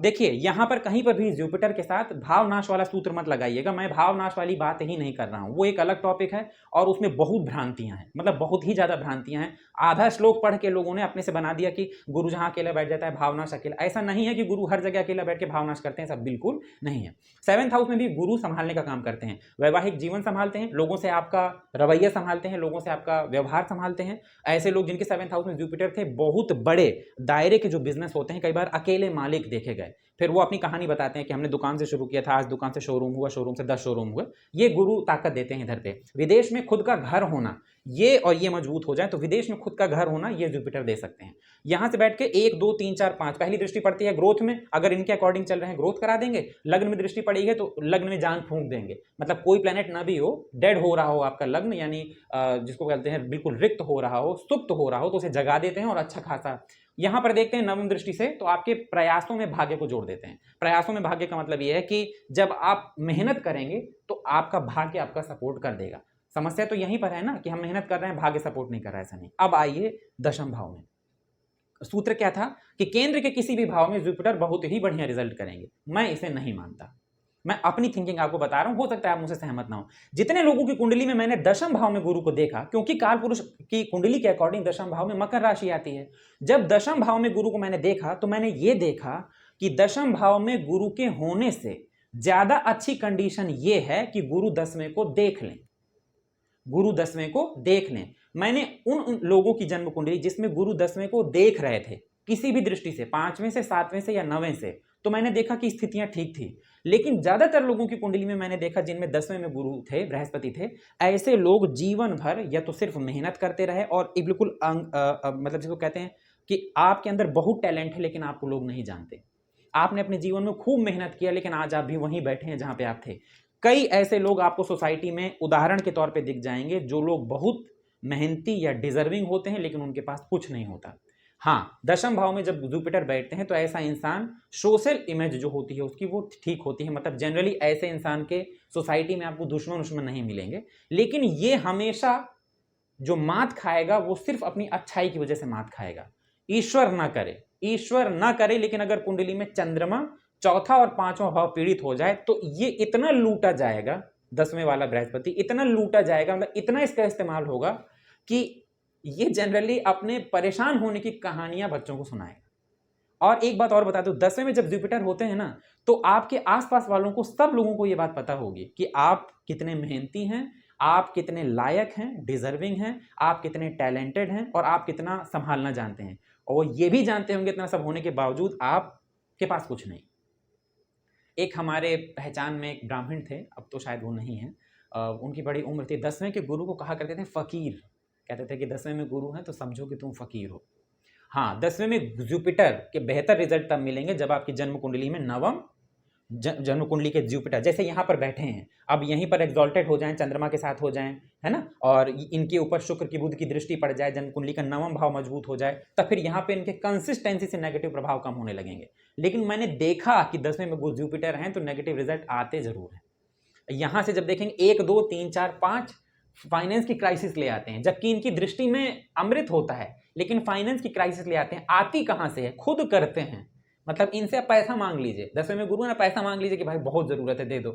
देखिए यहाँ पर कहीं पर भी जुपिटर के साथ भावनाश वाला सूत्र मत लगाइएगा, मैं भावनाश वाली बात ही नहीं कर रहा हूँ, वो एक अलग टॉपिक है और उसमें बहुत भ्रांतियां हैं, मतलब बहुत ही ज़्यादा भ्रांतियां हैं। आधा श्लोक पढ़ के लोगों ने अपने से बना दिया कि गुरु जहाँ अकेला बैठ जाता है भावनाश अकेला। ऐसा नहीं है कि गुरु हर जगह अकेला बैठ के भावनाश करते हैं, सब बिल्कुल नहीं है। 7th हाउस में भी गुरु संभालने का काम करते हैं, वैवाहिक जीवन संभालते हैं, लोगों से आपका रवैया संभालते हैं, लोगों से आपका व्यवहार संभालते हैं। ऐसे लोग जिनके 7th हाउस में जुपिटर थे, बहुत बड़े दायरे के जो बिजनेस होते हैं, कई बार अकेले मालिक देखे गए, फिर वो अपनी कहानी बताते हैं कि हमने दुकान से शुरू किया था, आज दुकान से शोरूम हुआ, शोरूम से 10 शोरूम हुए। ये गुरु ताकत देते हैं इधर पे। विदेश में खुद का घर होना, ये और ये मजबूत हो जाए तो विदेश में खुद का घर होना ये जुपिटर दे सकते हैं। यहां से बैठ के 1 2 3 4 5 पहली दृष्टि पड़ती है ग्रोथ में, अगर इनके अकॉर्डिंग चल रहे हैं ग्रोथ करा देंगे। लग्न में दृष्टि पड़ी है तो लग्न में जान फूंक देंगे, मतलब कोई प्लेनेट ना भी हो, डेड हो रहा हो आपका लग्न, यानी जिसको कहते हैं बिल्कुल रिक्त हो रहा हो, सुप्त हो रहा हो, तो उसे जगा देते हैं और अच्छा खासा। यहां पर देखते हैं नवम दृष्टि से तो आपके प्रयासों में भाग्य को जोड़ देते हैं। प्रयासों में भाग्य का मतलब यह है कि जब आप मेहनत करेंगे तो आपका भाग्य आपका सपोर्ट कर देगा। समस्या तो यहीं पर है ना कि हम मेहनत कर रहे हैं, भाग्य सपोर्ट नहीं कर रहा है, ऐसा नहीं। अब आइए दशम भाव में, सूत्र क्या था कि केंद्र के किसी भी भाव में जुपिटर बहुत ही बढ़िया रिजल्ट करेंगे। मैं इसे नहीं मानता, मैं अपनी थिंकिंग आपको बता रहा हूं, हो सकता है आप मुझसे सहमत ना हो। जितने लोगों की कुंडली में मैंने दशम भाव में गुरु को देखा, क्योंकि काल पुरुष की कुंडली के अकॉर्डिंग दशम भाव में मकर राशि आती है, जब दशम भाव में गुरु को मैंने देखा तो मैंने ये देखा कि दशम भाव में गुरु के होने से ज्यादा अच्छी कंडीशन ये है कि गुरु 10वें को देख लें, गुरु 10वें को देख लें। मैंने उन लोगों की जन्म कुंडली जिसमें गुरु 10वें को देख रहे थे किसी भी दृष्टि से, 5वें से, 7वें से या 9वें से, तो मैंने देखा कि स्थितियां ठीक थी। लेकिन ज्यादातर लोगों की कुंडली में मैंने देखा जिनमें 10वें में गुरु थे, बृहस्पति थे, ऐसे लोग जीवन भर या तो सिर्फ मेहनत करते रहे और एक बिल्कुल मतलब जिसको कहते हैं कि आपके अंदर बहुत टैलेंट है लेकिन आपको लोग नहीं जानते। आपने अपने जीवन में खूब मेहनत किया लेकिन आज आप भी वहीं बैठे हैं जहां पे आप थे। कई ऐसे लोग आपको सोसाइटी में उदाहरण के तौर पे दिख जाएंगे, जो लोग बहुत मेहनती या डिजर्विंग होते हैं लेकिन उनके पास कुछ नहीं होता। हाँ, दशम भाव में जब जुपिटर बैठते हैं तो ऐसा इंसान सोशल इमेज जो होती है उसकी वो ठीक होती है, मतलब जनरली ऐसे इंसान के सोसाइटी में आपको दुश्मन नहीं मिलेंगे, लेकिन ये हमेशा जो मात खाएगा वो सिर्फ अपनी अच्छाई की वजह से मात खाएगा। ईश्वर ना करे, लेकिन अगर कुंडली में चंद्रमा चौथा और पांचवा भाव पीड़ित हो जाए तो ये इतना लूटा जाएगा, 10वें वाला बृहस्पति इतना लूटा जाएगा, मतलब इतना इसका इस्तेमाल होगा कि ये जनरली अपने परेशान होने की कहानियां बच्चों को सुनाएगा। और एक बात और बता दूं, 10वें में जब जुपिटर होते हैं ना तो आपके आसपास वालों को, सब लोगों को ये बात पता होगी कि आप कितने मेहनती हैं, आप कितने लायक हैं, डिजर्विंग हैं, आप कितने टैलेंटेड हैं और आप कितना संभालना जानते हैं। और ये भी जानते होंगे इतना सब होने के बावजूद आपके पास कुछ नहीं। एक हमारे पहचान में एक ब्राह्मण थे, अब तो शायद वो नहीं है, उनकी बड़ी उम्र थी, 10वें के गुरु को कहा करते थे फकीर, कहते थे कि 10वें में गुरु हैं तो समझो कि तुम फकीर हो। हाँ, 10वें में जुपिटर के बेहतर रिजल्ट तब मिलेंगे जब आपकी जन्म कुंडली में नवम जन्म कुंडली के जुपिटर जैसे यहाँ पर बैठे हैं, अब यहीं पर एग्जॉल्टेड हो जाएं, चंद्रमा के साथ हो जाएं, है ना, और इनके ऊपर शुक्र की बुध की दृष्टि पड़ जाए, जन्म कुंडली का नवम भाव मजबूत हो जाए, तब फिर यहाँ पे इनके कंसिस्टेंसी से नेगेटिव प्रभाव कम होने लगेंगे। लेकिन मैंने देखा कि 10वें में जुपिटर हैं तो नेगेटिव रिजल्ट आते जरूर हैं। यहाँ से जब देखेंगे 1 2 3 4 5 फाइनेंस की क्राइसिस ले आते हैं, जबकि इनकी दृष्टि में अमृत होता है, लेकिन फाइनेंस की क्राइसिस ले आते हैं। आती कहाँ से है, खुद करते हैं, मतलब इनसे आप पैसा मांग लीजिए, 10वें में गुरु ना, पैसा मांग लीजिए कि भाई बहुत जरूरत है दे दो,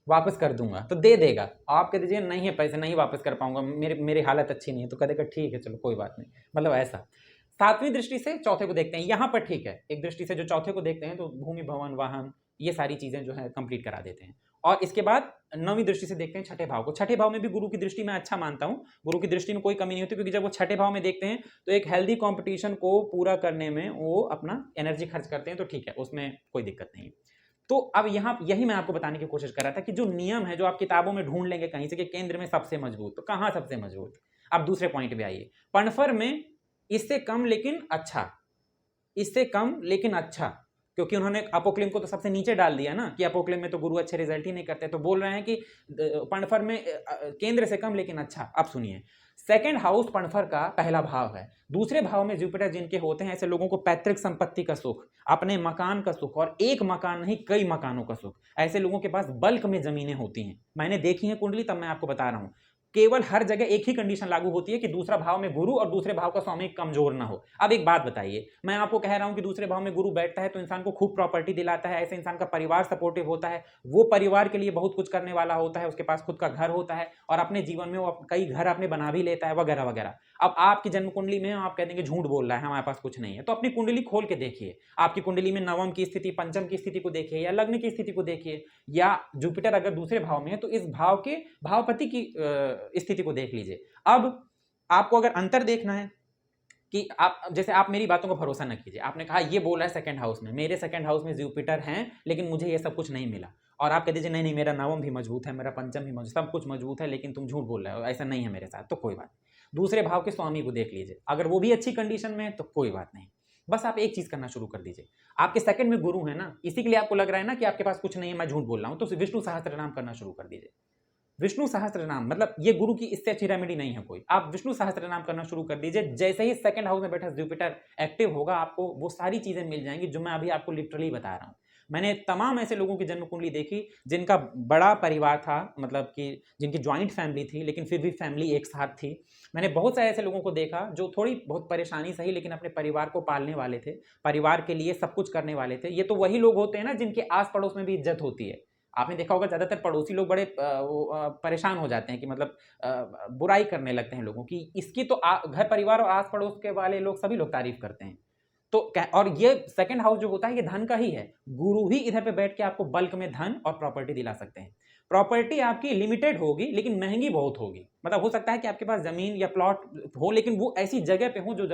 वापस कर दूंगा, तो दे देगा। आप कह दीजिए नहीं है पैसे, नहीं वापस कर पाऊंगा, मेरी हालत अच्छी नहीं है, तो कहेगा ठीक है चलो कोई बात नहीं, मतलब ऐसा। 7वीं दृष्टि से चौथे को देखते हैं, यहाँ पर ठीक है, एक दृष्टि से जो चौथे को देखते हैं तो भूमि भवन वाहन ये सारी चीजें जो है कंप्लीट करा देते हैं। और इसके बाद 9वीं दृष्टि से देखते हैं छठे भाव को। छठे भाव में भी गुरु की दृष्टि में अच्छा मानता हूं, गुरु की दृष्टि में कोई कमी नहीं होती, क्योंकि जब वो छठे भाव में देखते हैं तो एक हेल्दी कंपटीशन को पूरा करने में वो अपना एनर्जी खर्च करते हैं, तो ठीक है, उसमें कोई दिक्कत नहीं। तो अब यहाँ यही मैं आपको बताने की कोशिश कर रहा था कि जो नियम है, जो आप किताबों में ढूंढ लेंगे कहीं से कि केंद्र में सबसे मजबूत, तो कहाँ सबसे मजबूत। अब दूसरे पॉइंट पे आइए, पनफर में इससे कम लेकिन अच्छा, इससे कम लेकिन अच्छा, क्योंकि उन्होंने अपोक्लिम को तो सबसे नीचे डाल दिया ना कि अपोक्लिम में तो गुरु अच्छे रिजल्ट ही नहीं करते, तो बोल रहे हैं कि पनफर में केंद्र से कम लेकिन अच्छा। अब सुनिए, सेकंड हाउस पनफर का पहला भाव है, दूसरे भाव में जुपिटर जिनके होते हैं, ऐसे लोगों को पैतृक संपत्ति का सुख, अपने मकान का सुख, और एक मकान नहीं कई मकानों का सुख, ऐसे लोगों के पास बल्क में जमीनें होती हैं। मैंने देखी है कुंडली, तब मैं आपको बता रहा हूं। केवल हर जगह एक ही कंडीशन लागू होती है कि दूसरा भाव में गुरु और दूसरे भाव का स्वामी कमजोर ना हो। अब एक बात बताइए, मैं आपको कह रहा हूं कि दूसरे भाव में गुरु बैठता है तो इंसान को खूब प्रॉपर्टी दिलाता है, ऐसे इंसान का परिवार सपोर्टिव होता है, वो परिवार के लिए बहुत कुछ करने वाला होता है, उसके पास खुद का घर होता है और अपने जीवन में वो कई घर अपने बना भी लेता है वगैरह वगैरह। अब आपकी जन्म कुंडली में आप कह देंगे झूठ बोल रहा है, हमारे पास कुछ नहीं है, तो अपनी कुंडली खोल के देखिए, आपकी कुंडली में नवम की स्थिति, पंचम की स्थिति को देखिए, या लग्न की स्थिति को देखिए, या जुपिटर अगर दूसरे भाव में है तो इस भाव के भावपति की स्थिति को देख लीजिए। अब आपको अगर अंतर देखना है कि आप, जैसे आप मेरी बातों को भरोसा न कीजिए, आपने कहा ये बोल रहा है सेकंड हाउस में, मेरे सेकंड हाउस में जुपिटर हैं लेकिन मुझे ये सब कुछ नहीं मिला, और आप कह दीजिए नहीं नहीं मेरा नवम भी मजबूत है, मेरा पंचम भी मजबूत, सब कुछ मजबूत है, लेकिन तुम झूठ बोल रहे हो, ऐसा नहीं है मेरे साथ, तो कोई बात नहीं। दूसरे भाव के स्वामी को देख लीजिए, अगर वो भी अच्छी कंडीशन में है तो कोई बात नहीं। बस आप एक चीज करना शुरू कर दीजिए, आपके सेकंड में गुरु है ना, इसी के लिए आपको लग रहा है ना कि आपके पास कुछ नहीं है, मैं झूठ बोल रहा हूं, तो विष्णु सहस्त्र नाम करना शुरू कर दीजिए। विष्णु सहस्त्र नाम, मतलब ये गुरु की इससे अच्छी रेमेडी नहीं है कोई, आप विष्णु सहस्त्र नाम करना शुरू कर दीजिए। जैसे ही सेकंड हाउस में बैठा जुपिटर एक्टिव होगा, आपको वो सारी चीजें मिल जाएंगी जो मैं अभी आपको लिटरली बता रहा हूं। मैंने तमाम ऐसे लोगों की जन्म कुंडली देखी जिनका बड़ा परिवार था, मतलब कि जिनकी ज्वाइंट फैमिली थी लेकिन फिर भी फैमिली एक साथ थी। मैंने बहुत सारे ऐसे लोगों को देखा जो थोड़ी बहुत परेशानी सही लेकिन अपने परिवार को पालने वाले थे, परिवार के लिए सब कुछ करने वाले थे। ये तो वही लोग होते हैं ना जिनके आस पड़ोस में भी इज्जत होती है। आपने देखा होगा ज्यादातर पड़ोसी लोग बड़े परेशान हो जाते हैं कि मतलब बुराई करने लगते हैं लोगों की, इसकी तो घर परिवार और आस पड़ोस के वाले लोग सभी लोग तारीफ करते हैं। तो और ये सेकंड हाउस जो होता है ये धन का ही है, गुरु ही इधर पे बैठ के आपको बल्क में धन और प्रॉपर्टी दिला सकते हैं। प्रॉपर्टी आपकी लिमिटेड होगी लेकिन महंगी बहुत होगी, मतलब हो सकता है कि आपके पास जमीन या प्लॉट हो लेकिन वो ऐसी जगह पे हो जो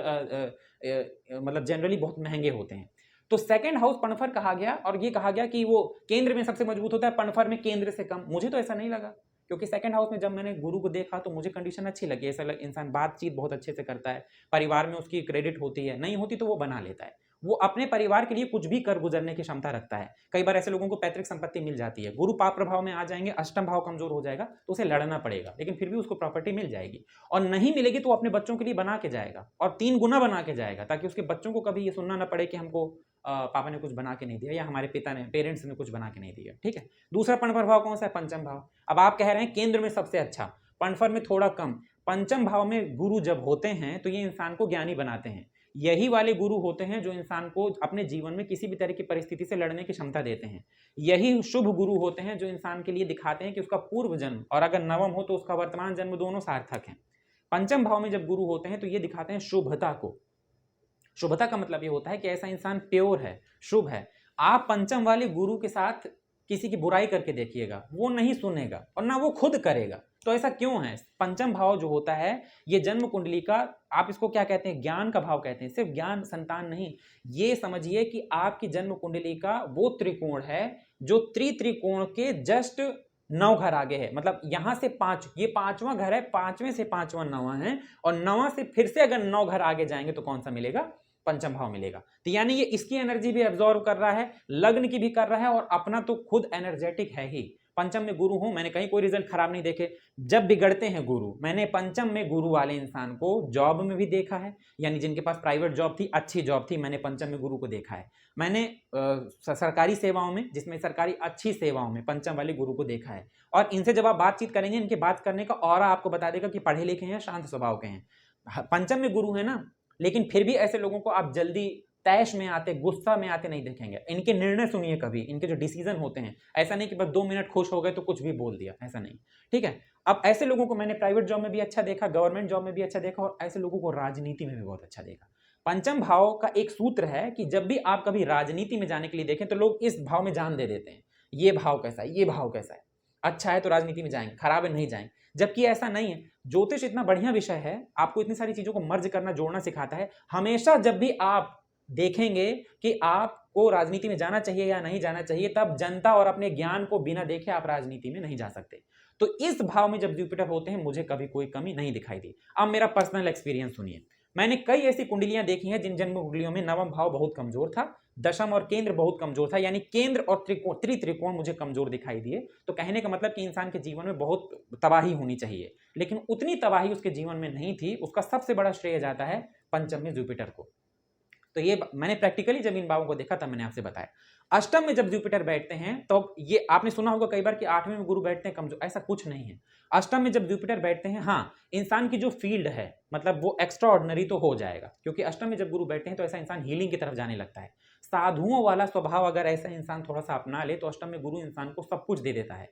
मतलब जनरली बहुत महंगे होते हैं। तो सेकंड हाउस पनफर कहा गया, और ये कहा गया कि वो केंद्र में सबसे मजबूत होता है, पनफर में केंद्र से कम। मुझे तो ऐसा नहीं लगा, क्योंकि सेकंड हाउस में जब मैंने गुरु को देखा तो मुझे कंडीशन अच्छी लगी, ऐसा इंसान बातचीत बहुत अच्छे से करता है, परिवार में उसकी क्रेडिट होती है, नहीं होती तो वो बना लेता है, वो अपने परिवार के लिए कुछ भी कर गुजरने की क्षमता रखता है। कई बार ऐसे लोगों को पैतृक संपत्ति मिल जाती है, गुरु पाप प्रभाव में आ जाएंगे, अष्टम भाव कमजोर हो जाएगा तो उसे लड़ना पड़ेगा, लेकिन फिर भी उसको प्रॉपर्टी मिल जाएगी। और नहीं मिलेगी तो अपने बच्चों के लिए बना के जाएगा, और 3 गुना बना के जाएगा, ताकि उसके बच्चों को कभी ये सुनना ना पड़े कि हमको पापा ने कुछ बना के नहीं दिया या हमारे पिता ने, पेरेंट्स ने कुछ बना के नहीं दिया। ठीक है। दूसरा पण प्रभाव कौन सा है? पंचम भाव। अब आप कह रहे हैं केंद्र में सबसे अच्छा, पणफर में थोड़ा कम। पंचम भाव में गुरु जब होते हैं तो ये इंसान को ज्ञानी बनाते हैं। यही वाले गुरु होते हैं जो इंसान को अपने जीवन में किसी भी तरह की परिस्थिति से लड़ने की क्षमता देते हैं। यही शुभ गुरु होते हैं जो इंसान के लिए दिखाते हैं कि उसका पूर्व जन्म और अगर नवम हो तो उसका वर्तमान जन्म दोनों सार्थक हैं। पंचम भाव में जब गुरु होते हैं तो ये दिखाते हैं शुभता को। शुभता का मतलब ये होता है कि ऐसा इंसान प्योर है, शुभ है। आप पंचम वाले गुरु के साथ किसी की बुराई करके देखिएगा, वो नहीं सुनेगा और ना वो खुद करेगा। तो ऐसा क्यों है? पंचम भाव जो होता है ये जन्म कुंडली का, आप इसको क्या कहते हैं? ज्ञान का भाव कहते हैं। सिर्फ ज्ञान, संतान नहीं, ये समझिए कि आपकी जन्म कुंडली का वो त्रिकोण है जो त्रिकोण के जस्ट 9 घर आगे है। मतलब यहां से 5, ये 5वां घर है, 5वें से 5वां 9वां है, और 9वां से फिर से अगर 9 घर आगे जाएंगे तो कौन सा मिलेगा? पंचम भाव मिलेगा। तो यानी ये इसकी एनर्जी भी एब्जॉर्व कर रहा है, लग्न की भी कर रहा है, और अपना तो खुद एनर्जेटिक है ही। पंचम में गुरु हूं, मैंने कहीं कोई रिजल्ट खराब नहीं देखे। जब बिगड़ते हैं गुरु, मैंने पंचम में गुरु वाले इंसान को जॉब में भी देखा है, यानी जिनके पास प्राइवेट जॉब थी, अच्छी जॉब थी, मैंने पंचम में गुरु को देखा है। मैंने सरकारी सेवाओं में, जिसमें सरकारी अच्छी सेवाओं में पंचम वाले गुरु को देखा है। और इनसे जब आप बातचीत करेंगे, इनके बात करने का ऑरा आपको बता देगा कि पढ़े लिखे हैं, शांत स्वभाव के हैं। पंचम में गुरु है ना, लेकिन फिर भी ऐसे लोगों को आप जल्दी तैश में आते, गुस्सा में आते नहीं देखेंगे। इनके निर्णय सुनिए कभी, इनके जो डिसीजन होते हैं, ऐसा नहीं कि बस 2 मिनट खुश हो गए तो कुछ भी बोल दिया, ऐसा नहीं। ठीक है। अब ऐसे लोगों को मैंने प्राइवेट जॉब में भी अच्छा देखा, गवर्नमेंट जॉब में भी अच्छा देखा, और ऐसे लोगों को राजनीति में भी बहुत अच्छा देखा। पंचम भाव का एक सूत्र है कि जब भी आप कभी राजनीति में जाने के लिए देखें तो लोग इस भाव में जान दे देते हैं, ये भाव कैसा है, ये भाव कैसा है, अच्छा है तो राजनीति में जाएंगे, खराब है नहीं जाएंगे। जबकि ऐसा नहीं है। ज्योतिष इतना बढ़िया विषय है, आपको इतनी सारी चीजों को मर्ज करना, जोड़ना सिखाता है। हमेशा जब भी आप देखेंगे कि आपको राजनीति में जाना चाहिए या नहीं जाना चाहिए, तब जनता और अपने ज्ञान को बिना देखे आप राजनीति में नहीं जा सकते। तो इस भाव में जब जुपिटर होते हैं, मुझे कभी कोई कमी नहीं दिखाई दी। अब मेरा पर्सनल एक्सपीरियंस सुनिए। मैंने कई ऐसी कुंडलियां देखी हैं जिन जन्म कुंडलियों में नवम भाव बहुत कमजोर था, दशम और केंद्र बहुत कमजोर था, यानी केंद्र और त्रिकोण मुझे कमजोर दिखाई दिए। तो कहने का मतलब कि इंसान के जीवन में बहुत तबाही होनी चाहिए, लेकिन उतनी तबाही उसके जीवन में नहीं थी। उसका सबसे बड़ा श्रेय जाता है पंचम में जुपिटर को। तो ये मैंने प्रैक्टिकली जब इन भावों को देखा तब मैंने आपसे बताया। अष्टम में जब जुपिटर बैठते हैं तो ये आपने सुना होगा कई बार कि 8वें में गुरु बैठते हैं कमजोर, ऐसा कुछ नहीं है। अष्टम में जब जुपिटर बैठते हैं, हाँ, इंसान की जो फील्ड है, मतलब वो एक्स्ट्रा ऑर्डिनरी तो हो जाएगा, क्योंकि अष्टम में जब गुरु बैठते हैं तो ऐसा इंसान हीलिंग की तरफ जाने लगता है। साधुओं वाला स्वभाव अगर ऐसा इंसान थोड़ा सा अपना ले तो अष्टम में गुरु इंसान को सब कुछ दे देता है।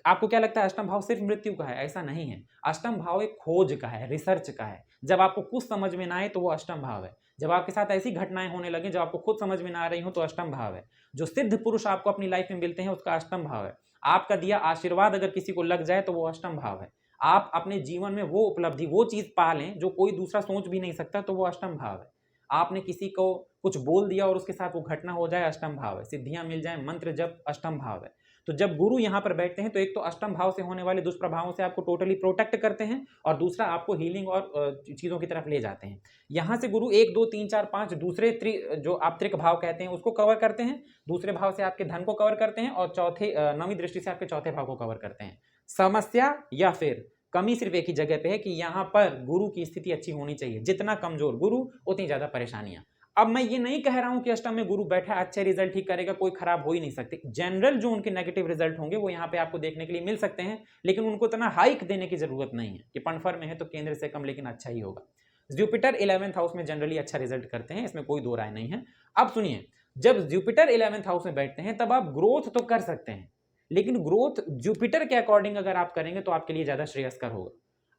आपको क्या लगता है अष्टम भाव सिर्फ मृत्यु का है? ऐसा नहीं है। अष्टम भाव एक खोज का है, रिसर्च का है। जब आपको कुछ समझ में ना आए तो वो अष्टम भाव है। जब आपके साथ ऐसी घटनाएं होने लगे जो आपको खुद समझ में ना आ रही हो तो अष्टम भाव है। जो सिद्ध पुरुष आपको अपनी लाइफ में मिलते हैं उसका अष्टम भाव है। आपका दिया आशीर्वाद अगर किसी को लग जाए तो वो अष्टम भाव है। आप अपने जीवन में वो उपलब्धि, वो चीज पा लें जो कोई दूसरा सोच भी नहीं सकता, तो वो अष्टम भाव है। आपने किसी को कुछ बोल दिया और उसके साथ वो घटना हो जाए, अष्टम भाव है। सिद्धियां मिल जाए, मंत्र जप, अष्टम भाव है। तो जब गुरु यहाँ पर बैठते हैं तो एक तो अष्टम भाव से होने वाले दुष्प्रभावों से आपको टोटली प्रोटेक्ट करते हैं, और दूसरा आपको हीलिंग और चीजों की तरफ ले जाते हैं। यहाँ से गुरु 1 2 3 4 5 दूसरे जो आप त्रिक भाव कहते हैं उसको कवर करते हैं, दूसरे भाव से आपके धन को कवर करते हैं, और चौथे नवीं दृष्टि से आपके चौथे भाव को कवर करते हैं। समस्या या फिर कमी सिर्फ एक ही जगह पे है कि यहाँ पर गुरु की स्थिति अच्छी होनी चाहिए। जितना कमजोर गुरु उतनी ज्यादा परेशानियां। अब मैं ये नहीं कह रहा हूं कि अष्टम में गुरु बैठा अच्छे रिजल्ट ही करेगा, कोई खराब हो ही नहीं सकते। जनरल जो उनके नेगेटिव रिजल्ट होंगे वो यहाँ पे आपको देखने के लिए मिल सकते हैं, लेकिन उनको इतना हाइक देने की जरूरत नहीं है कि पनफर में है तो केंद्र से कम, लेकिन अच्छा ही होगा। जुपिटर 11th हाउस में जनरली अच्छा रिजल्ट करते हैं, इसमें कोई दो राय नहीं है। अब सुनिए, जब जुपिटर 11th हाउस में बैठते हैं तब आप ग्रोथ तो कर सकते हैं, लेकिन ग्रोथ जुपिटर के अकॉर्डिंग अगर आप करेंगे तो आपके लिए ज्यादा श्रेयस्कर होगा।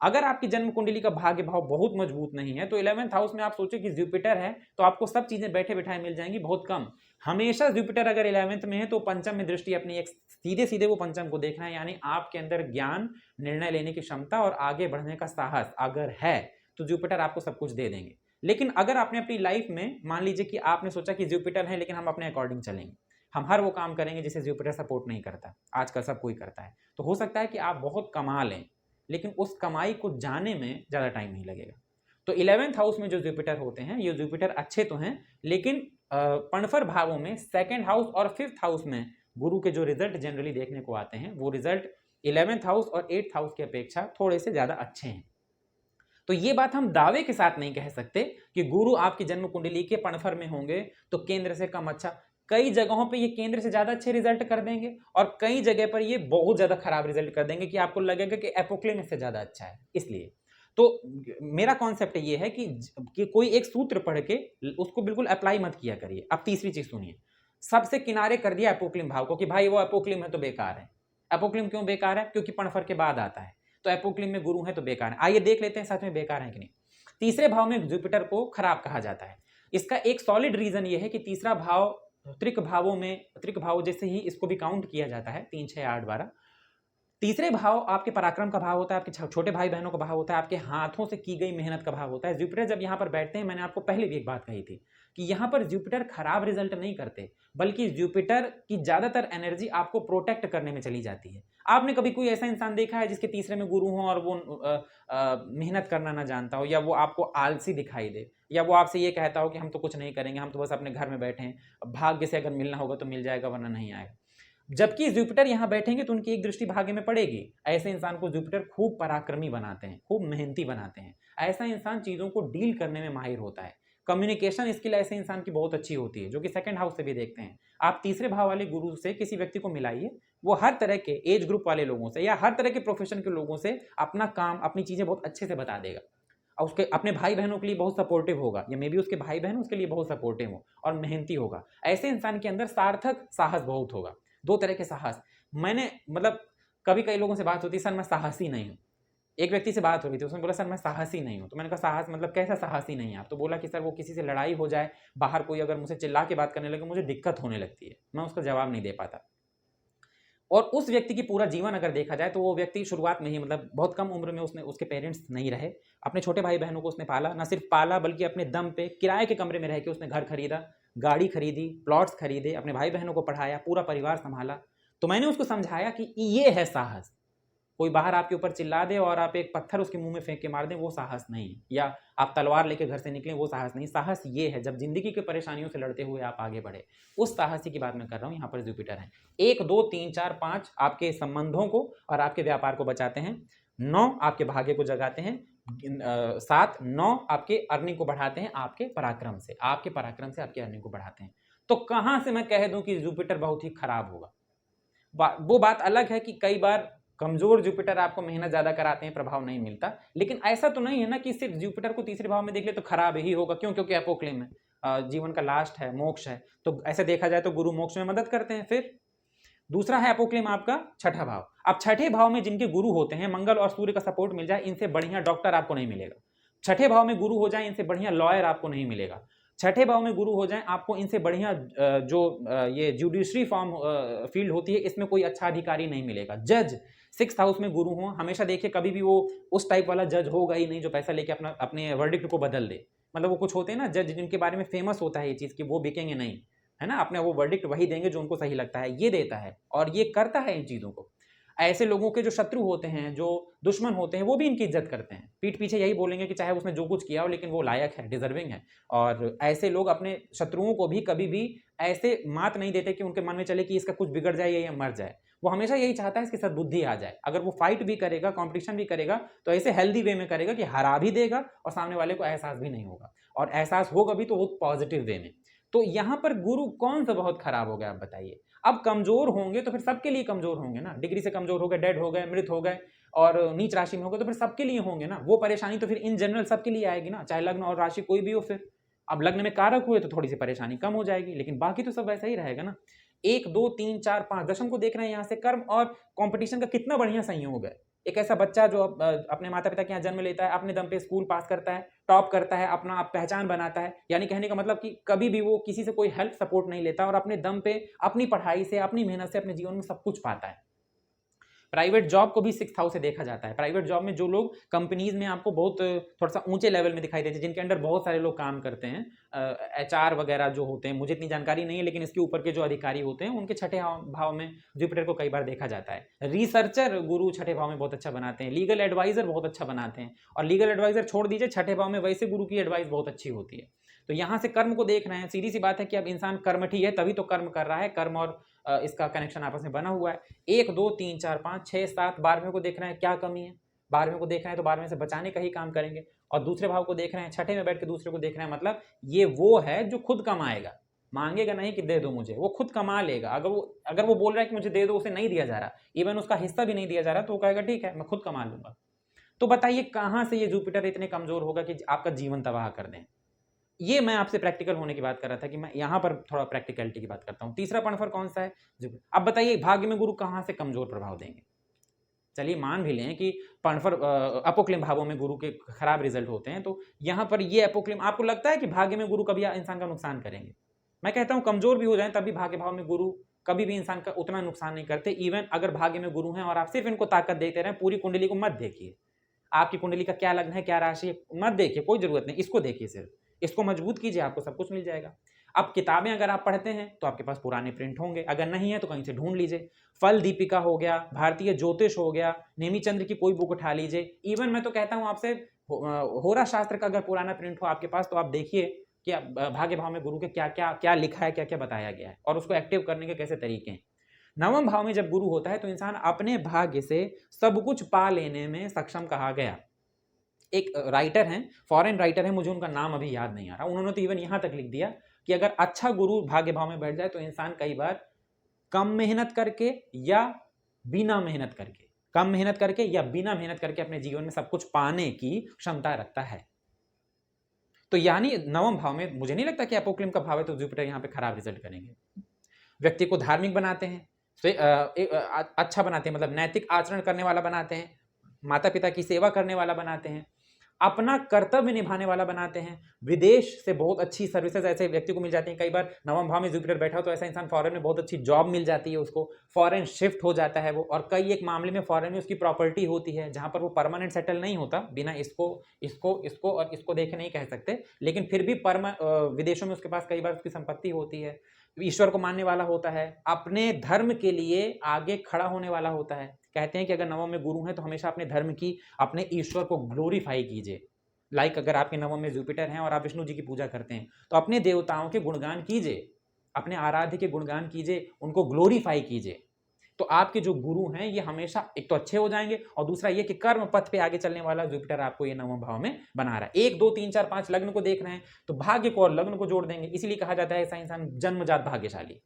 अगर आपकी जन्म कुंडली का भाग्य भाव बहुत मजबूत नहीं है तो 11th हाउस में आप सोचे कि जुपिटर है तो आपको सब चीजें बैठे बैठाए मिल जाएंगी, बहुत कम। हमेशा जुपिटर अगर 11th में है तो पंचम में दृष्टि अपनी एक सीधे सीधे वो पंचम को देखना है, यानी आपके अंदर ज्ञान, निर्णय लेने की क्षमता और आगे बढ़ने का साहस अगर है तो जुपिटर आपको सब कुछ दे देंगे। लेकिन अगर आपने अपनी लाइफ में मान लीजिए कि आपने सोचा कि जुपिटर है लेकिन हम अपने अकॉर्डिंग चलेंगे, हम हर वो काम करेंगे जिसे जुपिटर सपोर्ट नहीं करता, आजकल सब कोई करता है, तो हो सकता है कि आप बहुत कमा लें लेकिन उस कमाई को जाने में ज़्यादा टाइम नहीं लगेगा। तो 11th हाउस में जो जुपिटर होते हैं, ये जुपिटर अच्छे तो हैं लेकिन पणफर भावों में सेकंड हाउस और फिफ्थ हाउस में गुरु के जो रिजल्ट जनरली देखने को आते हैं वो रिजल्ट 11th हाउस और 8th हाउस की अपेक्षा थोड़े से ज्यादा अच्छे हैं। तो ये बात हम दावे के साथ नहीं कह सकते कि गुरु आपकी जन्म कुंडली के पणफर में होंगे तो केंद्र से कम अच्छा। कई जगहों पे ये केंद्र से ज्यादा अच्छे रिजल्ट कर देंगे और कई जगह पर ये बहुत ज्यादा खराब रिजल्ट कर देंगे कि आपको लगेगा कि एपोक्लिन से ज्यादा अच्छा है। इसलिए तो मेरा कॉन्सेप्ट ये है कि कोई एक सूत्र पढ़ के उसको बिल्कुल अप्लाई मत किया करिए। अब तीसरी चीज सुनिए, सबसे किनारे कर दिया एपोक्लिन भाव को कि भाई वो एपोक्लिन है तो बेकार है। एपोक्लिन क्यों बेकार है? क्योंकि पणफर के बाद आता है, तो एपोक्लिन में गुरु है तो बेकार है। आइए देख लेते हैं सच में बेकार है कि नहीं। तीसरे भाव में जुपिटर को खराब कहा जाता है। इसका एक सॉलिड रीजन ये है कि तीसरा भाव त्रिक भाव जैसे ही इसको भी काउंट किया जाता है, 3, 6, 8, 12। तीसरे भाव आपके पराक्रम का भाव होता है, आपके छोटे भाई बहनों का भाव होता है, आपके हाथों से की गई मेहनत का भाव होता है। जुपिटर जब यहाँ पर बैठते हैं, मैंने आपको पहले भी एक बात कही थी कि यहाँ पर जुपिटर खराब रिजल्ट नहीं करते, बल्कि जुपिटर की ज्यादातर एनर्जी आपको प्रोटेक्ट करने में चली जाती है। आपने कभी कोई ऐसा इंसान देखा है जिसके तीसरे में गुरु हो और वो मेहनत करना ना जानता हो, या वो आपको आलसी दिखाई दे, या वो आपसे ये कहता हो कि हम तो कुछ नहीं करेंगे, हम तो बस अपने घर में बैठे हैं, भाग्य से अगर मिलना होगा तो मिल जाएगा वरना नहीं आएगा। जबकि जुपिटर यहाँ बैठेंगे तो उनकी एक दृष्टि भाग्य में पड़ेगी। ऐसे इंसान को जुपिटर खूब पराक्रमी बनाते हैं, खूब मेहनती बनाते हैं। ऐसा इंसान चीजों को डील करने में माहिर होता है। कम्युनिकेशन स्किल ऐसे इंसान की बहुत अच्छी होती है, जो कि सेकंड हाउस से भी देखते हैं। आप तीसरे भाव वाले गुरु से किसी व्यक्ति को मिलाइए, वो हर तरह के एज ग्रुप वाले लोगों से या हर तरह के प्रोफेशन के लोगों से अपना काम, अपनी चीजें बहुत अच्छे से बता देगा। और उसके अपने भाई बहनों के लिए बहुत सपोर्टिव होगा, या मे बी उसके भाई बहन उसके लिए बहुत सपोर्टिव हो और मेहनती होगा। ऐसे इंसान के अंदर सार्थक साहस बहुत होगा। दो तरह के साहस, मैंने मतलब कभी कई लोगों से बात होती है, सर मैं साहसी नहीं हूँ। एक व्यक्ति से बात हो रही थी, उसने बोला सर मैं साहसी नहीं हूँ। तो मैंने कहा साहस मतलब कैसा साहसी नहीं है आप? तो बोला कि सर वो किसी से लड़ाई हो जाए, बाहर कोई अगर मुझसे चिल्ला के बात करने लगे, मुझे दिक्कत होने लगती है, मैं उसका जवाब नहीं दे पाता। और उस व्यक्ति की पूरा जीवन अगर देखा जाए तो वो व्यक्ति शुरुआत में ही मतलब बहुत कम उम्र में उसके पेरेंट्स नहीं रहे, अपने छोटे भाई बहनों को उसने पाला, ना सिर्फ पाला बल्कि अपने दम पे किराए के कमरे में रह के उसने घर खरीदा, गाड़ी खरीदी, प्लॉट्स खरीदे, अपने भाई बहनों को पढ़ाया, पूरा परिवार संभाला। तो मैंने उसको समझाया कि ये है साहस। कोई बाहर आपके ऊपर चिल्ला दे और आप एक पत्थर उसके मुंह में फेंक के मार दें, वो साहस नहीं है। या आप तलवार लेके घर से निकलें, वो साहस नहीं। साहस ये है जब जिंदगी की परेशानियों से लड़ते हुए आप आगे बढ़े, उस साहसी की बात मैं कर रहा हूँ। यहाँ पर जुपिटर है। 1, 2, 3, 4, 5 आपके संबंधों को और आपके व्यापार को बचाते हैं। 9 आपके भाग्य को जगाते हैं। 7, 9 आपके अर्निंग को बढ़ाते हैं, आपके पराक्रम से आपके अर्निंग को बढ़ाते हैं। तो कहां से मैं कह दूं कि जुपिटर बहुत ही खराब होगा? वो बात अलग है कि कई बार कमजोर जुपिटर आपको मेहनत ज्यादा कराते हैं, प्रभाव नहीं मिलता। लेकिन ऐसा तो नहीं है ना कि सिर्फ जुपिटर को तीसरे भाव में देख ले तो खराब ही होगा। क्यों? क्योंकि एपोक्लिन है, जीवन का लास्ट है, मोक्ष है। तो ऐसे देखा जाए तो गुरु मोक्ष में मदद करते हैं। फिर दूसरा है एपोक्लिन आपका छठा भाव। अब छठे भाव में जिनके गुरु होते हैं, मंगल और सूर्य का सपोर्ट मिल जाए, इनसे बढ़िया डॉक्टर आपको नहीं मिलेगा। छठे भाव में गुरु हो जाए, इनसे बढ़िया लॉयर आपको नहीं मिलेगा। छठे भाव में गुरु हो जाए, आपको इनसे बढ़िया जो ये जुडिशरी फॉर्म फील्ड होती है, इसमें कोई अच्छा अधिकारी नहीं मिलेगा। जज 6th हाउस में गुरु हो, हमेशा देखिए कभी भी वो उस टाइप वाला जज होगा ही नहीं जो पैसा लेके अपने वर्डिक्ट को बदल दे। मतलब वो कुछ होते हैं ना जज जिनके बारे में फेमस होता है ये चीज कि वो बिकेंगे नहीं, है ना, अपने वो वर्डिक्ट वही देंगे जो उनको सही लगता है। ये देता है और ये करता है इन चीजों को। ऐसे लोगों के जो शत्रु होते हैं, जो दुश्मन होते हैं, वो भी इनकी इज्जत करते हैं। पीठ पीछे यही बोलेंगे कि चाहे उसने जो कुछ किया हो लेकिन वो लायक है, डिजर्विंग है। और ऐसे लोग अपने शत्रुओं को भी कभी भी ऐसे मात नहीं देते कि उनके मन में चले कि इसका कुछ बिगड़ जाए या मर जाए। वो हमेशा यही चाहता है इसकी सद्बुद्धि आ जाए। अगर वो फाइट भी करेगा, कंपटीशन भी करेगा, तो ऐसे हेल्दी वे में करेगा कि हरा भी देगा और सामने वाले को एहसास भी नहीं होगा, और एहसास होगा भी तो वो पॉजिटिव वे में। तो यहाँ पर गुरु कौन सा बहुत खराब हो गया, आप बताइए। अब कमजोर होंगे तो फिर सबके लिए कमजोर होंगे ना। डिग्री से कमजोर हो गए, डेड हो गए, मृत हो गए और नीच राशि में हो गए, तो फिर सबके लिए होंगे ना। वो परेशानी तो फिर इन जनरल सबके लिए आएगी ना, चाहे लग्न और राशि कोई भी हो। फिर अब लग्न में कारक हुए तो थोड़ी सी परेशानी कम हो जाएगी, लेकिन बाकी तो सब वैसा ही रहेगा ना। 1, 2, 3, 4, 5 दशम को देख रहे हैं यहाँ से। कर्म और कंपटीशन का कितना बढ़िया संयोग है। एक ऐसा बच्चा जो अपने माता पिता के यहाँ जन्म लेता है, अपने दम पे स्कूल पास करता है, टॉप करता है, अपना पहचान बनाता है। यानी कहने का मतलब कि कभी भी वो किसी से कोई हेल्प सपोर्ट नहीं लेता और अपने दम पे, अपनी पढ़ाई से, अपनी मेहनत से अपने जीवन में सब कुछ पाता है। प्राइवेट जॉब को भी 6th हाउस से देखा जाता है। प्राइवेट जॉब में जो लोग कंपनीज में आपको बहुत थोड़ा सा ऊंचे लेवल में दिखाई देते हैं, जिनके अंडर बहुत सारे लोग काम करते हैं, HR वगैरह जो होते हैं, मुझे इतनी जानकारी नहीं है, लेकिन इसके ऊपर के जो अधिकारी होते हैं उनके छठे भाव में जुपिटर को कई बार देखा जाता है। रिसर्चर गुरु छठे भाव में बहुत अच्छा बनाते हैं, लीगल एडवाइजर बहुत अच्छा बनाते हैं, और लीगल एडवाइजर छोड़ दीजिए, छठे भाव में वैसे गुरु की एडवाइस बहुत अच्छी होती है। तो यहाँ से कर्म को देख रहे हैं, सीधी सी बात है कि अब इंसान कर्मठी है तभी तो कर्म कर रहा है, कर्म और इसका कनेक्शन आपस में बना हुआ है। 1 2 3 4 5 6 7 12वें को देख रहे हैं, क्या कमी है, 12वें को देख रहे हैं तो 12वें से बचाने का ही काम करेंगे, और दूसरे भाव को देख रहे हैं, छठे में बैठ के दूसरे को देख रहे हैं, मतलब ये वो है जो खुद कमाएगा, मांगेगा नहीं कि दे दो मुझे, वो खुद कमा लेगा। अगर वो बोल रहा है कि मुझे दे दो, उसे नहीं दिया जा रहा, इवन उसका हिस्सा भी नहीं दिया जा रहा, तो वो कहेगा ठीक है मैं खुद कमा लूंगा। तो बताइए कहाँ से ये जुपिटर इतने कमजोर होगा कि आपका जीवन तबाह कर दें। ये मैं आपसे प्रैक्टिकल होने की बात कर रहा था कि मैं यहाँ पर थोड़ा प्रैक्टिकलिटी की बात करता हूँ। तीसरा पॉइंट कौन सा है, अब बताइए भाग्य में गुरु कहाँ से कमजोर प्रभाव देंगे। चलिए मान भी लें कि पणफर अपोक्लिम भावों में गुरु के खराब रिजल्ट होते हैं, तो यहाँ पर ये अपोक्लिम, आपको लगता है कि भाग्य में गुरु कभी इंसान का नुकसान करेंगे? मैं कहता हूँ कमजोर भी हो जाए तब भी भाग्य भाव में गुरु कभी भी इंसान का उतना नुकसान नहीं करते। इवन अगर भाग्य में गुरु हैं और आप सिर्फ इनको ताकत देते रहें, पूरी कुंडली को मत देखिए, आपकी कुंडली का क्या लग्न है क्या राशि है मत देखिए, कोई जरूरत नहीं, इसको देखिए, सिर्फ इसको मजबूत कीजिए, आपको सब कुछ मिल जाएगा। अब किताबें अगर आप पढ़ते हैं तो आपके पास पुराने प्रिंट होंगे, अगर नहीं है तो कहीं से ढूंढ लीजिए। फल दीपिका हो गया, भारतीय ज्योतिष हो गया, नेमीचंद्र की कोई बुक उठा लीजिए। इवन मैं तो कहता हूं आपसे, होरा शास्त्र का अगर पुराना प्रिंट हो आपके पास तो आप देखिए कि भाग्य भाव में गुरु के क्या क्या क्या लिखा है, क्या क्या बताया गया है, और उसको एक्टिव करने के कैसे तरीके हैं। नवम भाव में जब गुरु होता है तो इंसान अपने भाग्य से सब कुछ पा लेने में सक्षम कहा गया। एक राइटर हैं, फॉरेन राइटर हैं, मुझे उनका नाम अभी याद नहीं आ रहा, उन्होंने तो इवन यहां तक लिख दिया कि अगर अच्छा गुरु भाग्य भाव में बैठ जाए तो इंसान कई बार कम मेहनत करके या बिना मेहनत करके, कम मेहनत करके या बिना मेहनत करके अपने जीवन में सब कुछ पाने की क्षमता रखता है। तो यानी नवम भाव में मुझे नहीं लगता कि अपोक्लिम का भाव है तो जुपिटर यहां पे खराब रिजल्ट करेंगे। व्यक्ति को धार्मिक बनाते हैं, अच्छा बनाते हैं, मतलब नैतिक आचरण करने वाला बनाते हैं, माता पिता की सेवा करने वाला बनाते हैं, अपना कर्तव्य निभाने वाला बनाते हैं, विदेश से बहुत अच्छी सर्विसेज ऐसे व्यक्ति को मिल जाती हैं। कई बार नवम भाव में जुपिटर बैठा हो तो ऐसा इंसान फॉरेन में बहुत अच्छी जॉब मिल जाती है, उसको फॉरेन शिफ्ट हो जाता है वो, और कई एक मामले में फॉरेन में उसकी प्रॉपर्टी होती है जहां पर वो परमानेंट सेटल नहीं होता, बिना इसको और इसको देखे नहीं कह सकते, लेकिन फिर भी विदेशों में उसके पास कई बार उसकी संपत्ति होती है, ईश्वर को मानने वाला होता है, अपने धर्म के लिए आगे खड़ा होने वाला होता है। कहते हैं कि अगर नवम में गुरु हैं तो हमेशा अपने धर्म की, अपने ईश्वर को ग्लोरीफाई कीजिए। लाइक अगर आपके नवम में जुपिटर हैं और आप विष्णु जी की पूजा करते हैं तो अपने देवताओं के गुणगान कीजिए, अपने आराध्य के गुणगान कीजिए, उनको ग्लोरीफाई कीजिए। तो आपके जो गुरु हैं ये हमेशा एक तो अच्छे हो जाएंगे, और दूसरा ये कि कर्म पथ पे आगे चलने वाला जुपिटर आपको ये नवम भाव में बना रहा है। 1 2 3 4 5 लग्न को देख रहे हैं तो भाग्य को और लग्न को जोड़ देंगे, इसीलिए कहा जाता है ऐसा इंसान जन्मजात भाग्यशाली।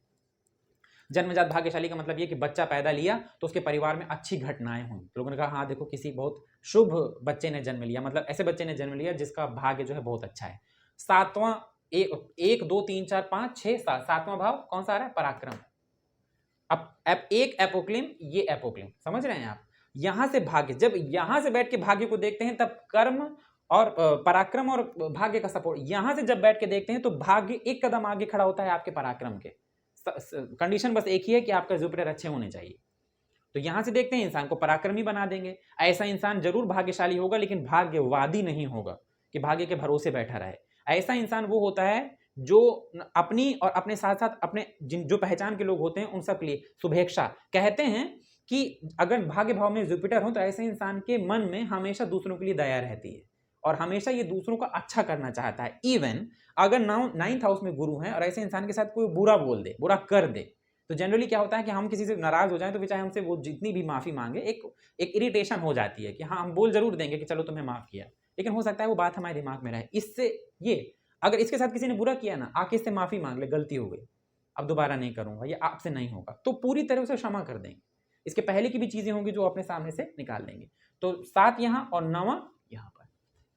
जन्मजात भाग्यशाली का मतलब ये कि बच्चा पैदा लिया तो उसके परिवार में अच्छी घटनाएं हुई, लोगों ने कहा हाँ देखो किसी बहुत शुभ बच्चे ने जन्म लिया, मतलब ऐसे बच्चे ने जन्म लिया जिसका भाग्य जो है बहुत अच्छा है। सातवां 1 2 3 4 5 6 7 सातवां भाव कौन सा आ रहा है, पराक्रम। अब एक एपोक्लिम, ये एपोक्लिम, समझ रहे हैं आप। यहां से भाग्य, जब यहां से बैठ के भाग्य को देखते हैं तब कर्म और पराक्रम और भाग्य का सपोर्ट, यहां से जब बैठ के देखते हैं तो भाग्य एक कदम आगे खड़ा होता है आपके पराक्रम के। कंडीशन बस एक ही है कि आपका जुपिटर अच्छे होने चाहिए। तो यहां से देखते हैं इंसान को पराक्रमी बना देंगे। ऐसा इंसान जरूर भाग्यशाली होगा लेकिन भाग्यवादी नहीं होगा कि भाग्य के भरोसे बैठा रहे। ऐसा इंसान वो होता है जो अपनी और अपने साथ साथ अपने जो पहचान के लोग होते हैं उन सब के लिए शुभेच्छा कहते हैं कि अगर भाग्य भाव में जुपिटर हो तो ऐसे इंसान के मन में हमेशा दूसरों के लिए दया रहती है और हमेशा ये दूसरों का अच्छा करना चाहता है। इवन अगर 9th हाउस में गुरु है और ऐसे इंसान के साथ कोई बुरा बोल दे, बुरा कर दे, तो जनरली क्या होता है कि हम किसी से नाराज हो जाएं तो चाहे हमसे वो जितनी भी माफी मांगे एक इरिटेशन हो जाती है कि हाँ हम बोल जरूर देंगे कि चलो तुम्हें माफ किया, लेकिन हो सकता है वो बात हमारे दिमाग में रहे। इससे ये अगर इसके साथ किसी ने बुरा किया ना, आके इससे माफी मांग ले, गलती हो गई, अब दोबारा नहीं करूंगा, ये आपसे नहीं होगा, तो पूरी तरह से क्षमा कर देंगे। इसके पहले की भी चीजें होंगी जो अपने सामने से निकाल देंगे। तो 7 यहाँ और 9 यहाँ पर,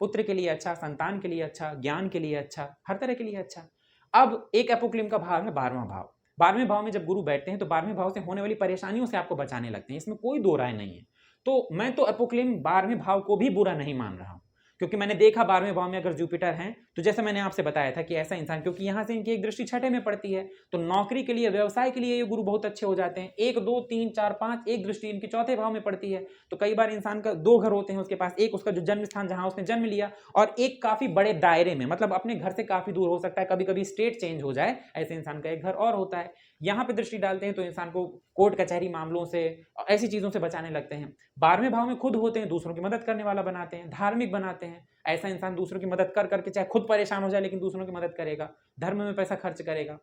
पुत्र के लिए अच्छा, संतान के लिए अच्छा, ज्ञान के लिए अच्छा, हर तरह के लिए अच्छा। अब एक एपोक्लिम का भाव है 12वां भाव। 12वें भाव में जब गुरु बैठते हैं तो 12वें भाव से होने वाली परेशानियों से आपको बचाने लगते हैं, इसमें कोई दो राय नहीं है। तो मैं तो एपोक्लिम 12वें भाव को भी बुरा नहीं मान रहा हूं, क्योंकि मैंने देखा 12वें भाव में अगर जुपिटर हैं तो जैसे मैंने आपसे बताया था कि ऐसा इंसान, क्योंकि यहाँ से इनकी एक दृष्टि छठे में पड़ती है, तो नौकरी के लिए, व्यवसाय के लिए ये गुरु बहुत अच्छे हो जाते हैं। 1 2 3 4 5 एक दृष्टि इनकी चौथे भाव में पड़ती है। तो कई बार इंसान का 2 घर होते हैं उसके पास, एक उसका जो जन्म स्थान जहां उसने जन्म लिया, और एक काफी बड़े दायरे में, मतलब अपने घर से काफी दूर हो सकता है, कभी कभी स्टेट चेंज हो जाए, ऐसे इंसान का एक घर और होता है। यहाँ पे दृष्टि डालते हैं तो इंसान को कोर्ट कचहरी मामलों से, ऐसी चीजों से बचाने लगते हैं। 12वें भाव में खुद होते हैं, दूसरों की मदद करने वाला बनाते हैं, धार्मिक बनाते हैं। ऐसा इंसान दूसरों की मदद कर करके, चाहे खुद परेशान हो जाए लेकिन दूसरों की मदद करेगा, धर्म में पैसा खर्च करेगा।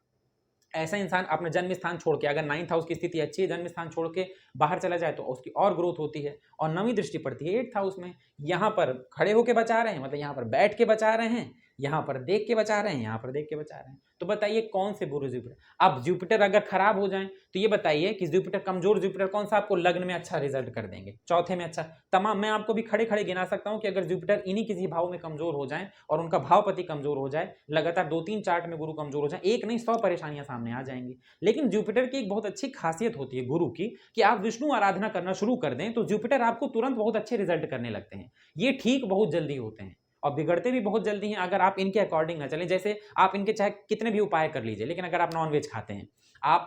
ऐसा इंसान अपना जन्म स्थान छोड़ के, अगर 9th हाउस की स्थिति अच्छी है, जन्म स्थान छोड़ के बाहर चला जाए तो उसकी और ग्रोथ होती है। और 9वीं दृष्टि पड़ती है 8th हाउस में। यहाँ पर खड़े होके बचा रहे हैं, मतलब यहाँ पर बैठ के बचा रहे हैं, यहाँ पर देख के बचा रहे हैं, यहाँ पर देख के बचा रहे हैं। तो बताइए कौन से गुरु जुपिटर। अब जुपिटर अगर खराब हो जाए तो ये बताइए कि जुपिटर, कमजोर जुपिटर कौन सा आपको लग्न में अच्छा रिजल्ट कर देंगे, चौथे में अच्छा, तमाम मैं आपको भी खड़े खड़े गिना सकता हूं कि अगर जुपिटर इन्हीं किसी भाव में कमजोर हो जाए और उनका भावपति कमजोर हो जाए, लगातार 2-3 चार्ट में गुरु कमजोर हो जाए, एक नहीं 100 परेशानियां सामने आ जाएंगी। लेकिन जुपिटर की एक बहुत अच्छी खासियत होती है गुरु की, कि आप विष्णु आराधना करना शुरू कर दें तो जुपिटर आपको तुरंत बहुत अच्छे रिजल्ट करने लगते हैं। ये ठीक बहुत जल्दी होते हैं और बिगड़ते भी बहुत जल्दी हैं अगर आप इनके अकॉर्डिंग ना चलें। जैसे आप इनके चाहे कितने भी उपाय कर लीजिए, लेकिन अगर आप नॉनवेज खाते हैं, आप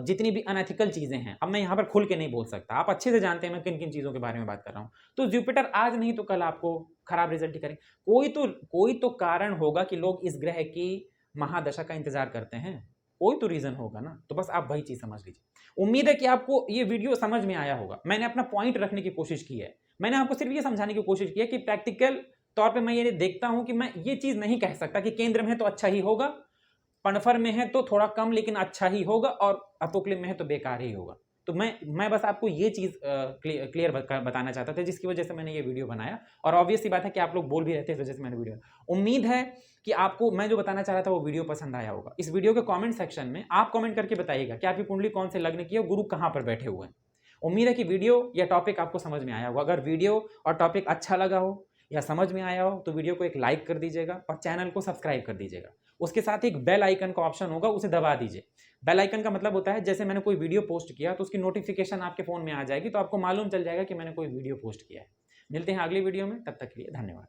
जितनी भी अनएथिकल चीजें हैं, अब मैं यहाँ पर खुल के नहीं बोल सकता, आप अच्छे से जानते हैं मैं किन किन चीजों के बारे में बात कर रहा हूँ, तो जुपिटर आज नहीं तो कल आपको खराब रिजल्ट ही करें। कोई तो कारण होगा कि लोग इस ग्रह की महादशा का इंतजार करते हैं, कोई तो रीजन होगा ना। तो बस आप वही चीज समझ लीजिए। उम्मीद है कि आपको ये वीडियो समझ में आया होगा। मैंने अपना पॉइंट रखने की कोशिश की है, मैंने आपको सिर्फ ये समझाने की कोशिश की है कि प्रैक्टिकल तौर पे मैं ये देखता हूं कि मैं ये चीज नहीं कह सकता कि केंद्र में है तो अच्छा ही होगा, पणफर में है तो थोड़ा कम लेकिन अच्छा ही होगा, और अपोक्लिप में है तो बेकार ही होगा। तो मैं बस आपको ये चीज क्लियर बताना चाहता था, जिसकी वजह से मैंने ये वीडियो बनाया। और ऑब्वियस सी बात है कि आप लोग बोल भी रहते हैं, इस वजह से मैंने वीडियो, उम्मीद है कि आपको मैं जो बताना चाह रहा था वो वीडियो पसंद आया होगा। इस वीडियो के कमेंट सेक्शन में आप कमेंट करके बताइएगा कि आपकी कुंडली कौन से लग्न की है, गुरु कहां पर बैठे हुए हैं। उम्मीद है कि वीडियो या टॉपिक आपको समझ में आया होगा। अगर वीडियो और टॉपिक अच्छा लगा हो या समझ में आया हो तो वीडियो को एक लाइक कर दीजिएगा और चैनल को सब्सक्राइब कर दीजिएगा। उसके साथ एक बेल आइकन का ऑप्शन होगा, उसे दबा दीजिए। बेल आइकन का मतलब होता है जैसे मैंने कोई वीडियो पोस्ट किया तो उसकी नोटिफिकेशन आपके फोन में आ जाएगी, तो आपको मालूम चल जाएगा कि मैंने कोई वीडियो पोस्ट किया है। मिलते हैं अगली वीडियो में, तब तक के लिए धन्यवाद।